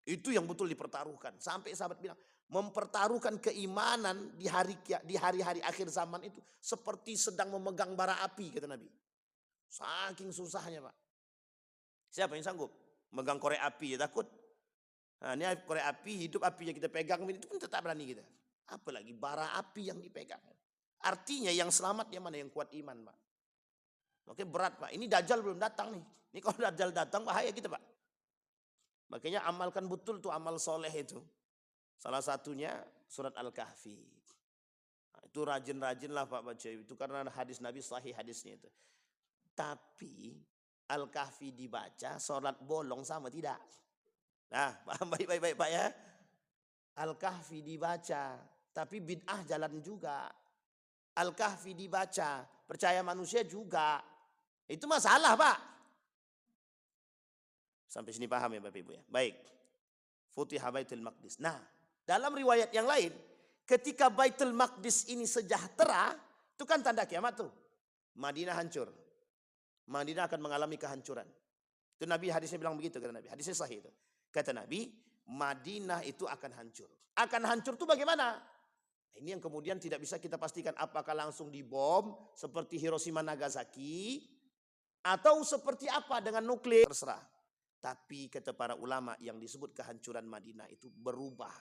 [SPEAKER 1] Itu yang betul dipertaruhkan. Sampai sahabat bilang, mempertaruhkan keimanan di hari-hari akhir zaman itu seperti sedang memegang bara api, kata Nabi. Saking susahnya, Pak. Siapa yang sanggup megang korek api, ya takut? Nah, ini korek api, hidup api yang kita pegang itu pun tetap berani kita. Apalagi bara api yang dipegang. Artinya yang selamat yang mana? Yang kuat iman, Pak. Oke, berat, Pak. Ini Dajjal belum datang nih. Ini kalau Dajjal datang bahaya kita, Pak. Makanya amalkan betul tuh amal soleh itu. Salah satunya surat Al-Kahfi. Nah, itu rajin-rajinlah Pak baca itu karena hadis Nabi sahih hadisnya itu. Tapi Al-Kahfi dibaca, sholat bolong sama tidak? Nah, paham baik-baik Pak ya. Al-Kahfi dibaca, tapi bid'ah jalan juga. Al-Kahfi dibaca, percaya manusia juga. Itu masalah Pak. Sampai sini paham ya Bapak Ibu ya. Baik. Futiha Baitul Maqdis. Nah, dalam riwayat yang lain, ketika Baitul Maqdis ini sejahtera, itu kan tanda kiamat tuh. Madinah hancur. Madinah akan mengalami kehancuran. Itu Nabi hadisnya bilang begitu kata Nabi. Hadisnya sahih itu. Kata Nabi, Madinah itu akan hancur. Akan hancur itu bagaimana? Ini yang kemudian tidak bisa kita pastikan apakah langsung dibom seperti Hiroshima Nagasaki atau seperti apa dengan nuklir, terserah. Tapi kata para ulama yang disebut kehancuran Madinah itu berubah.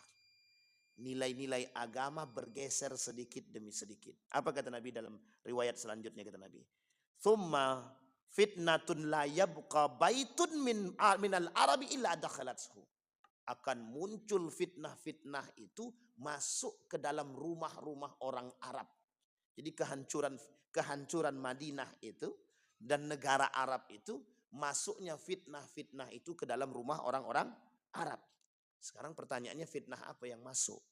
[SPEAKER 1] Nilai-nilai agama bergeser sedikit demi sedikit. Apa kata Nabi dalam riwayat selanjutnya kata Nabi? Thumma fitnatun la yabqa baitun minal arabi illa dakhalathu. Akan muncul fitnah-fitnah itu masuk ke dalam rumah-rumah orang Arab. Jadi kehancuran Madinah itu dan negara Arab itu masuknya fitnah-fitnah itu ke dalam rumah orang-orang Arab. Sekarang pertanyaannya fitnah apa yang masuk?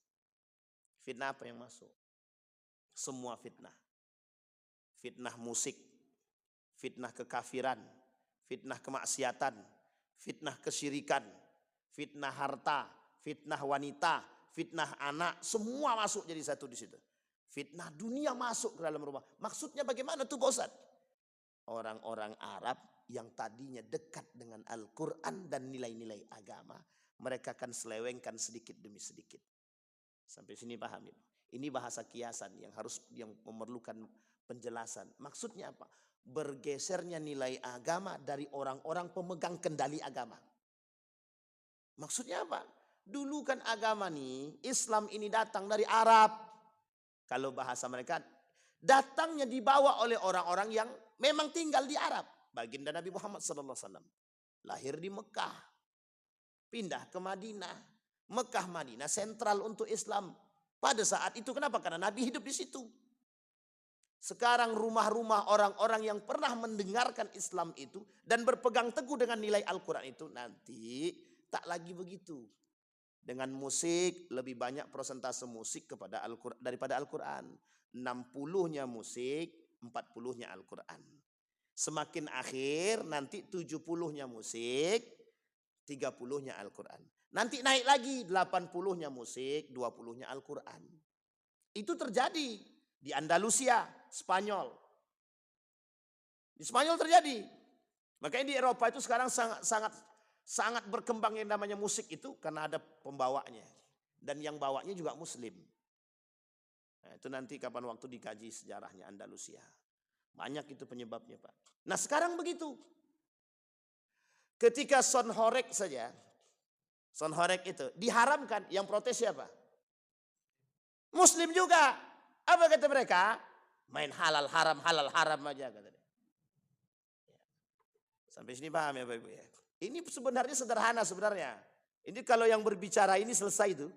[SPEAKER 1] Fitnah apa yang masuk? Semua fitnah. Fitnah musik, fitnah kekafiran, fitnah kemaksiatan, fitnah kesyirikan, fitnah harta, fitnah wanita, fitnah anak, semua masuk jadi satu di situ. Fitnah dunia masuk ke dalam rumah. Maksudnya bagaimana tuh Pak Ustadz? Orang-orang Arab yang tadinya dekat dengan Al-Quran dan nilai-nilai agama, mereka akan selewengkan sedikit demi sedikit. Sampai sini paham ya? Ini bahasa kiasan yang memerlukan penjelasan. Maksudnya apa? Bergesernya nilai agama dari orang-orang pemegang kendali agama. Maksudnya apa? Dulu kan agama nih, Islam ini datang dari Arab. Kalau bahasa mereka, datangnya dibawa oleh orang-orang yang memang tinggal di Arab. Baginda Nabi Muhammad SAW. Lahir di Mekah. Pindah ke Madinah. Mekah Madinah sentral untuk Islam. Pada saat itu kenapa? Karena Nabi hidup di situ. Sekarang rumah-rumah orang-orang yang pernah mendengarkan Islam itu dan berpegang teguh dengan nilai Al-Quran itu nanti tak lagi begitu. Dengan musik lebih banyak persentase musik kepada Al-Quran daripada Al-Quran. 60-nya musik, 40-nya Al-Quran. Semakin akhir nanti 70-nya musik, 30-nya Al-Quran. Nanti naik lagi 80-nya musik, 20-nya Al-Quran. Itu terjadi di Andalusia, Spanyol. Di Spanyol terjadi. Makanya di Eropa itu sekarang sangat berkembang yang namanya musik itu karena ada pembawanya. Dan yang bawanya juga muslim. Nah, itu nanti kapan waktu dikaji sejarahnya Andalusia. Banyak itu penyebabnya Pak. Nah sekarang begitu. Ketika Sonhorek saja, Sonhorek itu diharamkan, yang protes siapa? Muslim juga. Apa kata mereka? Main halal haram aja kata dia. Sampai sini paham ya Bapak Ibu ya. Ini sebenarnya sederhana sebenarnya. Ini kalau yang berbicara ini selesai itu.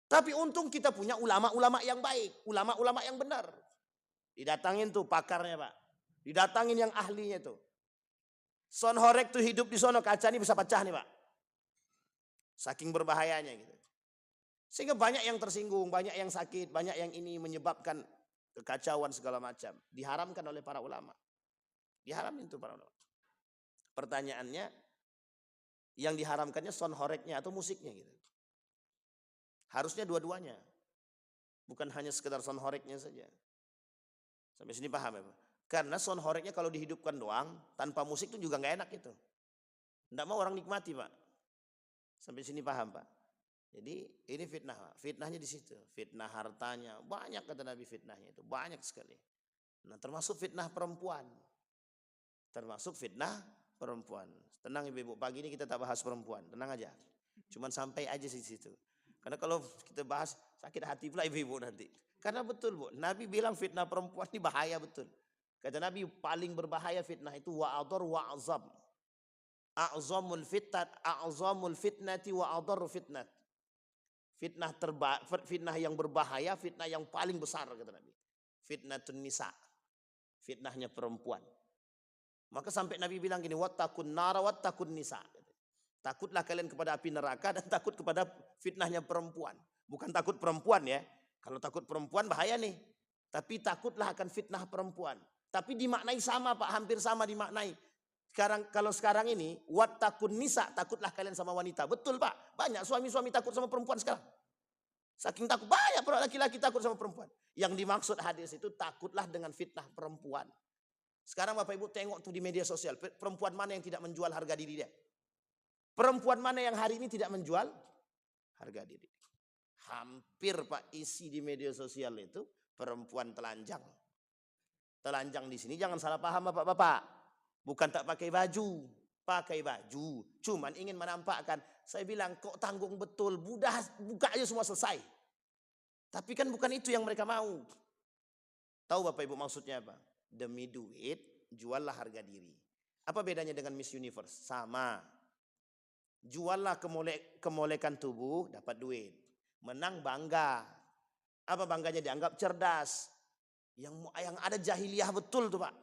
[SPEAKER 1] Tapi untung kita punya ulama-ulama yang baik, ulama-ulama yang benar. Didatangin tuh pakarnya Pak. Didatangin yang ahlinya tuh. Sonhorek tuh hidup di sono, kaca ini bisa pecah nih Pak. Saking berbahayanya gitu. Sehingga banyak yang tersinggung, banyak yang sakit, banyak yang ini menyebabkan kekacauan segala macam. Diharamkan oleh para ulama. Diharamin tuh para ulama. Pertanyaannya, yang diharamkannya sonhoreknya atau musiknya gitu. Harusnya dua-duanya. Bukan hanya sekedar sonhoreknya saja. Sampai sini paham ya Pak? Karena sonhoreknya kalau dihidupkan doang, tanpa musik itu juga nggak enak itu. Nggak mau orang nikmati Pak. Sampai sini paham Pak? Jadi ini fitnah Pak. Fitnahnya di situ. Fitnah hartanya. Banyak kata Nabi fitnahnya itu. Banyak sekali. Nah termasuk fitnah perempuan. Termasuk fitnah perempuan. Tenang ibu-ibu. Pagi ini kita tak bahas perempuan. Tenang aja. Cuman sampai aja di situ. Karena kalau kita bahas sakit hati pula ibu-ibu nanti. Karena betul Bu. Nabi bilang fitnah perempuan ini bahaya betul. Kata Nabi paling berbahaya fitnah itu wa'adhar wa'azab. a'zamul fitnati wa adharru fitnat. Fitnah yang berbahaya, fitnah yang paling besar kata Nabi. Fitnatun nisa. Fitnahnya perempuan. Maka sampai Nabi bilang gini, wattaqun nara wattaqun nisa. Takutlah kalian kepada api neraka dan takut kepada fitnahnya perempuan. Bukan takut perempuan ya. Kalau takut perempuan bahaya nih. Tapi takutlah akan fitnah perempuan. Tapi dimaknai sama Pak, hampir sama dimaknai. Kalau sekarang ini, wattaqun nisa, takutlah kalian sama wanita. Betul Pak, banyak suami-suami takut sama perempuan sekarang. Saking takut, banyak laki-laki takut sama perempuan. Yang dimaksud hadis itu takutlah dengan fitnah perempuan. Sekarang Bapak Ibu tengok tuh di media sosial, perempuan mana yang tidak menjual harga diri dia? Perempuan mana yang hari ini tidak menjual harga diri? Hampir Pak, isi di media sosial itu perempuan telanjang. Telanjang di sini jangan salah paham Bapak-bapak. Bukan tak pakai baju, pakai baju. Cuman ingin menampakkan, saya bilang kok tanggung betul, buka aja semua selesai. Tapi kan bukan itu yang mereka mau. Tahu Bapak Ibu maksudnya apa? Demi duit, juallah harga diri. Apa bedanya dengan Miss Universe? Sama. Juallah kemolekan tubuh, dapat duit. Menang bangga. Apa bangganya? Dianggap cerdas. Yang ada jahiliyah betul tuh Pak.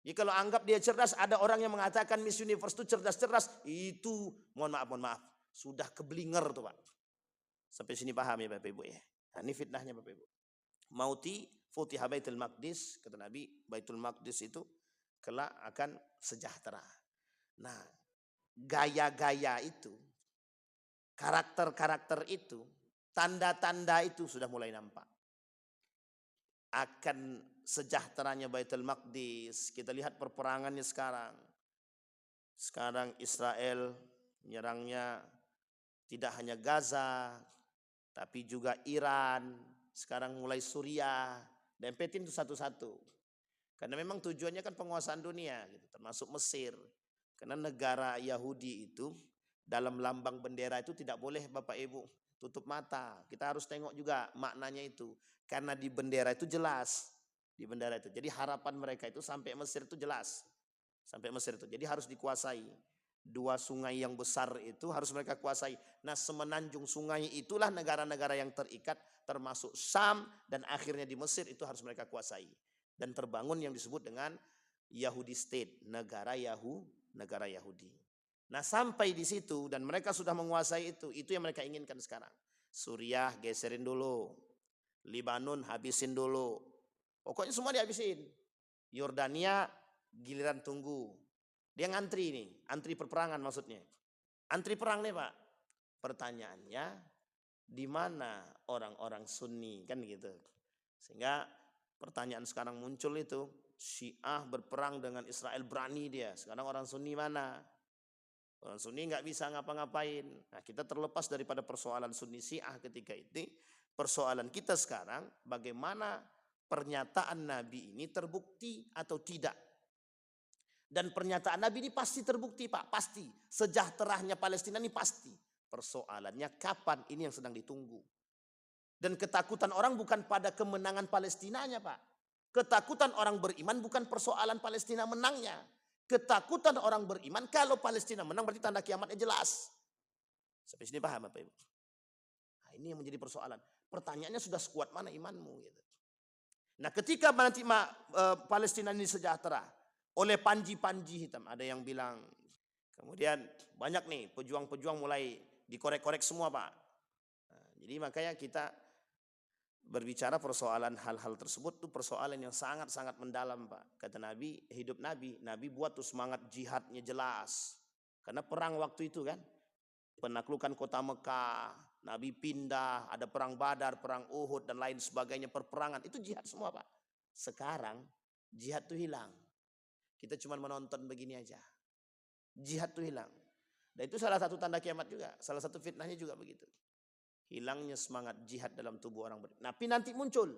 [SPEAKER 1] Jadi kalau anggap dia cerdas, ada orang yang mengatakan Miss Universe itu cerdas-cerdas, itu mohon maaf, sudah keblinger tuh Pak. Sampai sini paham ya Bapak Ibu ya. Nah, ini fitnahnya Bapak Ibu. Mauti futiha Baitul Maqdis, kata Nabi, Baitul Maqdis itu kelak akan sejahtera. Nah, gaya-gaya itu, karakter-karakter itu, tanda-tanda itu sudah mulai nampak. Akan sejahteranya Baitul Maqdis. Kita lihat perperangannya sekarang. Sekarang Israel menyerangnya tidak hanya Gaza, tapi juga Iran. Sekarang mulai Suriah. Dempetin itu satu-satu. Karena memang tujuannya kan penguasaan dunia, gitu, termasuk Mesir. Karena negara Yahudi itu dalam lambang bendera itu tidak boleh Bapak Ibu tutup mata. Kita harus tengok juga maknanya itu. Karena di bendera itu jelas. Di bendera itu. Jadi harapan mereka itu sampai Mesir itu jelas. Sampai Mesir itu. Jadi harus dikuasai. Dua sungai yang besar itu harus mereka kuasai. Nah, semenanjung sungai itulah negara-negara yang terikat, termasuk Syam dan akhirnya di Mesir itu harus mereka kuasai. Dan terbangun yang disebut dengan Yahudi State, negara Yahudi. Nah, sampai di situ dan mereka sudah menguasai itu yang mereka inginkan sekarang. Suriah geserin dulu. Libanon habisin dulu. Pokoknya semua dihabisin. Yordania giliran tunggu. Dia ngantri nih, antri perperangan maksudnya. Antri perang nih Pak. Pertanyaannya, di mana orang-orang Sunni kan gitu. Sehingga pertanyaan sekarang muncul itu, Syiah berperang dengan Israel, berani dia. Sekarang orang Sunni mana? Orang Sunni nggak bisa ngapa-ngapain. Nah, kita terlepas daripada persoalan Sunni Syiah ketika itu. Persoalan kita sekarang bagaimana pernyataan Nabi ini terbukti atau tidak. Dan pernyataan Nabi ini pasti terbukti Pak, pasti. Sejahteranya Palestina ini pasti. Persoalannya kapan, ini yang sedang ditunggu. Dan ketakutan orang bukan pada kemenangan Palestinanya Pak. Ketakutan orang beriman bukan persoalan Palestina menangnya. Ketakutan orang beriman kalau Palestina menang berarti tanda kiamatnya jelas. Sampai sini paham Bapak Ibu? Nah, ini yang menjadi persoalan. Pertanyaannya sudah sekuat mana imanmu gitu. Nah, ketika nanti Palestina ini sejahtera oleh panji-panji hitam, ada yang bilang, kemudian banyak nih pejuang-pejuang mulai dikorek-korek semua Pak. Nah, jadi makanya kita berbicara persoalan hal-hal tersebut itu persoalan yang sangat-sangat mendalam Pak. Kata Nabi, hidup Nabi buat tuh semangat jihadnya jelas. Karena perang waktu itu kan, penaklukan kota Mekah, Nabi pindah, ada perang Badar, perang Uhud dan lain sebagainya, perperangan. Itu jihad semua Pak. Sekarang jihad tuh hilang. Kita cuma menonton begini aja. Jihad tuh hilang. Dan itu salah satu tanda kiamat juga. Salah satu fitnahnya juga begitu. Hilangnya semangat jihad dalam tubuh orang beriman. Tapi nanti muncul.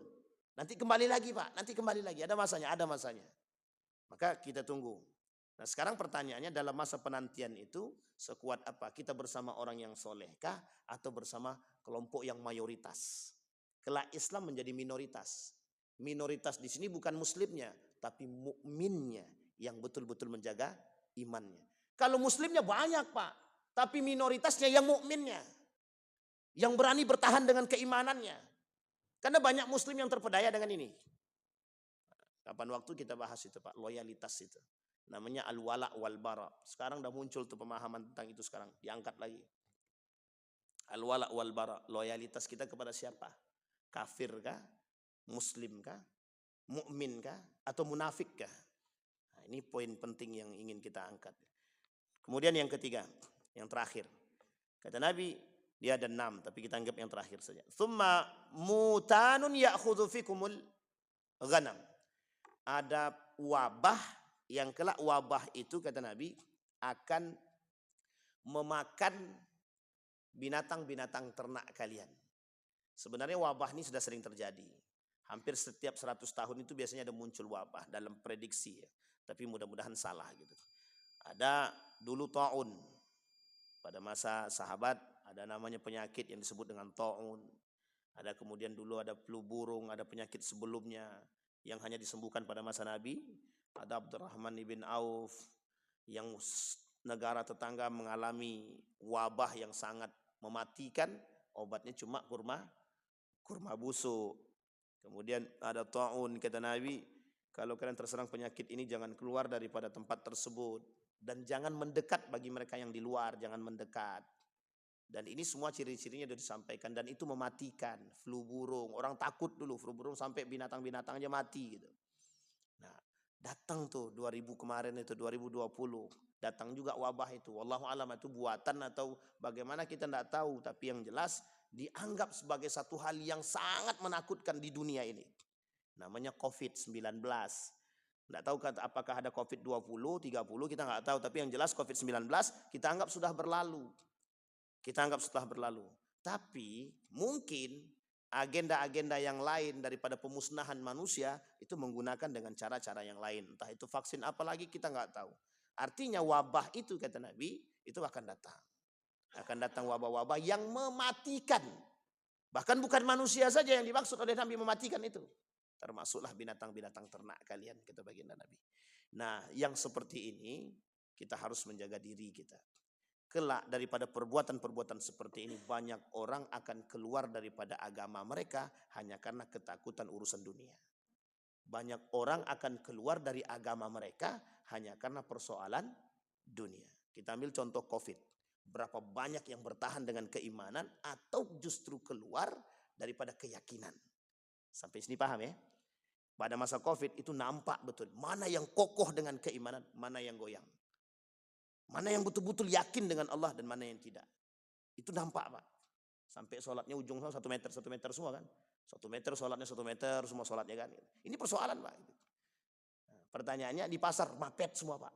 [SPEAKER 1] Nanti kembali lagi Pak. Nanti kembali lagi. Ada masanya. Maka kita tunggu. Nah, sekarang pertanyaannya dalam masa penantian itu sekuat apa? Kita bersama orang yang solehkah atau bersama kelompok yang mayoritas? Kelak Islam menjadi minoritas. Minoritas di sini bukan muslimnya, tapi mukminnya yang betul-betul menjaga imannya. Kalau muslimnya banyak Pak, tapi minoritasnya yang mukminnya, yang berani bertahan dengan keimanannya. Karena banyak muslim yang terpedaya dengan ini. Kapan waktu kita bahas itu Pak, loyalitas itu. Namanya al-wala wal bara. Sekarang udah muncul tuh pemahaman tentang itu sekarang, diangkat lagi. Al-wala wal bara, loyalitas kita kepada siapa? Kafir kah? Muslim kah? Mukmin kah? Atau munafik kah? Nah, ini poin penting yang ingin kita angkat. Kemudian yang ketiga, yang terakhir. Kata Nabi, dia ada 6, tapi kita anggap yang terakhir saja. Tsumma mutanun ya'khudhu fikumul ghanam. Ada wabah yang kelak wabah itu kata Nabi akan memakan binatang-binatang ternak kalian. Sebenarnya wabah ini sudah sering terjadi. Hampir setiap 100 tahun itu biasanya ada muncul wabah dalam prediksi ya. Tapi mudah-mudahan salah gitu. Ada dulu taun. Pada masa sahabat ada namanya penyakit yang disebut dengan taun. Ada kemudian dulu ada flu burung, ada penyakit sebelumnya yang hanya disembuhkan pada masa Nabi. Ada Abdurrahman ibn Auf yang negara tetangga mengalami wabah yang sangat mematikan, obatnya cuma kurma busuk. Kemudian ada taun, kata Nabi, kalau kalian terserang penyakit ini jangan keluar daripada tempat tersebut dan jangan mendekat bagi mereka yang di luar, jangan mendekat. Dan ini semua ciri-cirinya sudah disampaikan dan itu mematikan. Flu burung, orang takut dulu flu burung sampai binatang-binatang aja mati gitu. Nah, datang tuh 2000 kemarin itu 2020, datang juga wabah itu. Wallahu alam itu buatan atau bagaimana kita tidak tahu, tapi yang jelas dianggap sebagai satu hal yang sangat menakutkan di dunia ini. Namanya COVID-19. Tidak tahu apakah ada COVID-20, 30, kita nggak tahu. Tapi yang jelas COVID-19 kita anggap sudah berlalu. Kita anggap setelah berlalu. Tapi mungkin agenda-agenda yang lain daripada pemusnahan manusia itu menggunakan dengan cara-cara yang lain. Entah itu vaksin apalagi kita nggak tahu. Artinya wabah itu kata Nabi itu akan datang. Akan datang wabah-wabah yang mematikan. Bahkan bukan manusia saja yang dimaksud oleh Nabi mematikan itu. Termasuklah binatang-binatang ternak kalian, kata baginda Nabi. Nah, yang seperti ini kita harus menjaga diri kita. Kelak daripada perbuatan-perbuatan seperti ini banyak orang akan keluar daripada agama mereka hanya karena ketakutan urusan dunia. Banyak orang akan keluar dari agama mereka hanya karena persoalan dunia. Kita ambil contoh COVID. Berapa banyak yang bertahan dengan keimanan atau justru keluar daripada keyakinan. Sampai sini paham ya? Pada masa COVID itu nampak betul mana yang kokoh dengan keimanan, mana yang goyang. Mana yang betul-betul yakin dengan Allah dan mana yang tidak. Itu nampak Pak. Sampai sholatnya ujung 1 meter semua kan. 1 meter sholatnya 1 meter semua sholatnya kan. Ini persoalan Pak. Nah, pertanyaannya di pasar mapet semua Pak.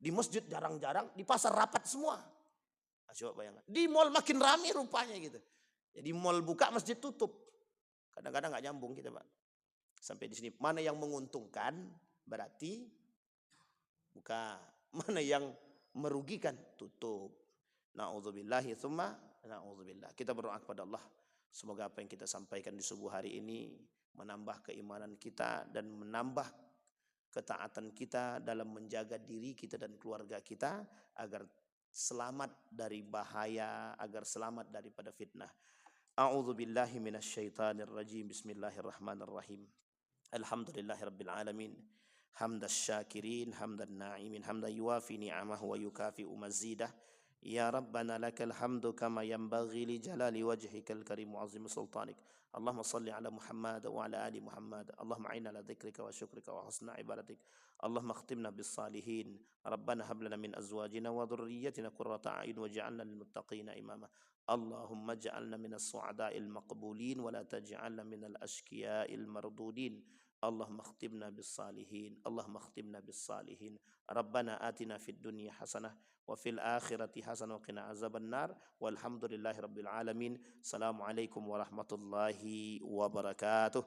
[SPEAKER 1] Di masjid jarang-jarang, di pasar rapat semua. Nah, coba bayangkan. Di mall makin ramai rupanya gitu. Jadi mall buka masjid tutup. Kadang-kadang nggak nyambung kita Pak. Sampai di sini mana yang menguntungkan berarti buka. Mana yang merugikan tutup. Na'udzubillahi tsumma na'udzubillah. Kita berdoa kepada Allah semoga apa yang kita sampaikan di subuh hari ini menambah keimanan kita dan menambah ketaatan kita dalam menjaga diri kita dan keluarga kita agar selamat dari bahaya, agar selamat daripada fitnah. A'udzubillahi minasyaitonirrajim. Bismillahirrahmanirrahim. Alhamdulillahirabbil alamin. حمد الشاكرين حمد الناعمين حمدا يوافي نعمه ويكافئ مزيده يا ربنا لك الحمد كما ينبغي لجلال وجهك الكريم وعظيم سلطانك اللهم صل على محمد وعلى آل محمد اللهم أعنا على ذكرك وشكرك وحسن عبادتك اللهم اختمنا بالصالحين ربنا هب لنا من أزواجنا وذريتنا قرة أعين واجعلنا للمتقين إماما اللهم اجعلنا من السعداء المقبولين ولا تجعلنا من الأشقياء المردودين اللهم اختمنا بالصالحين اللهم اختمنا بالصالحين ربنا آتنا في الدنيا حسنة وفي الآخرة حسنة وقنا عذاب النار والحمد لله رب العالمين السلام عليكم ورحمة الله وبركاته.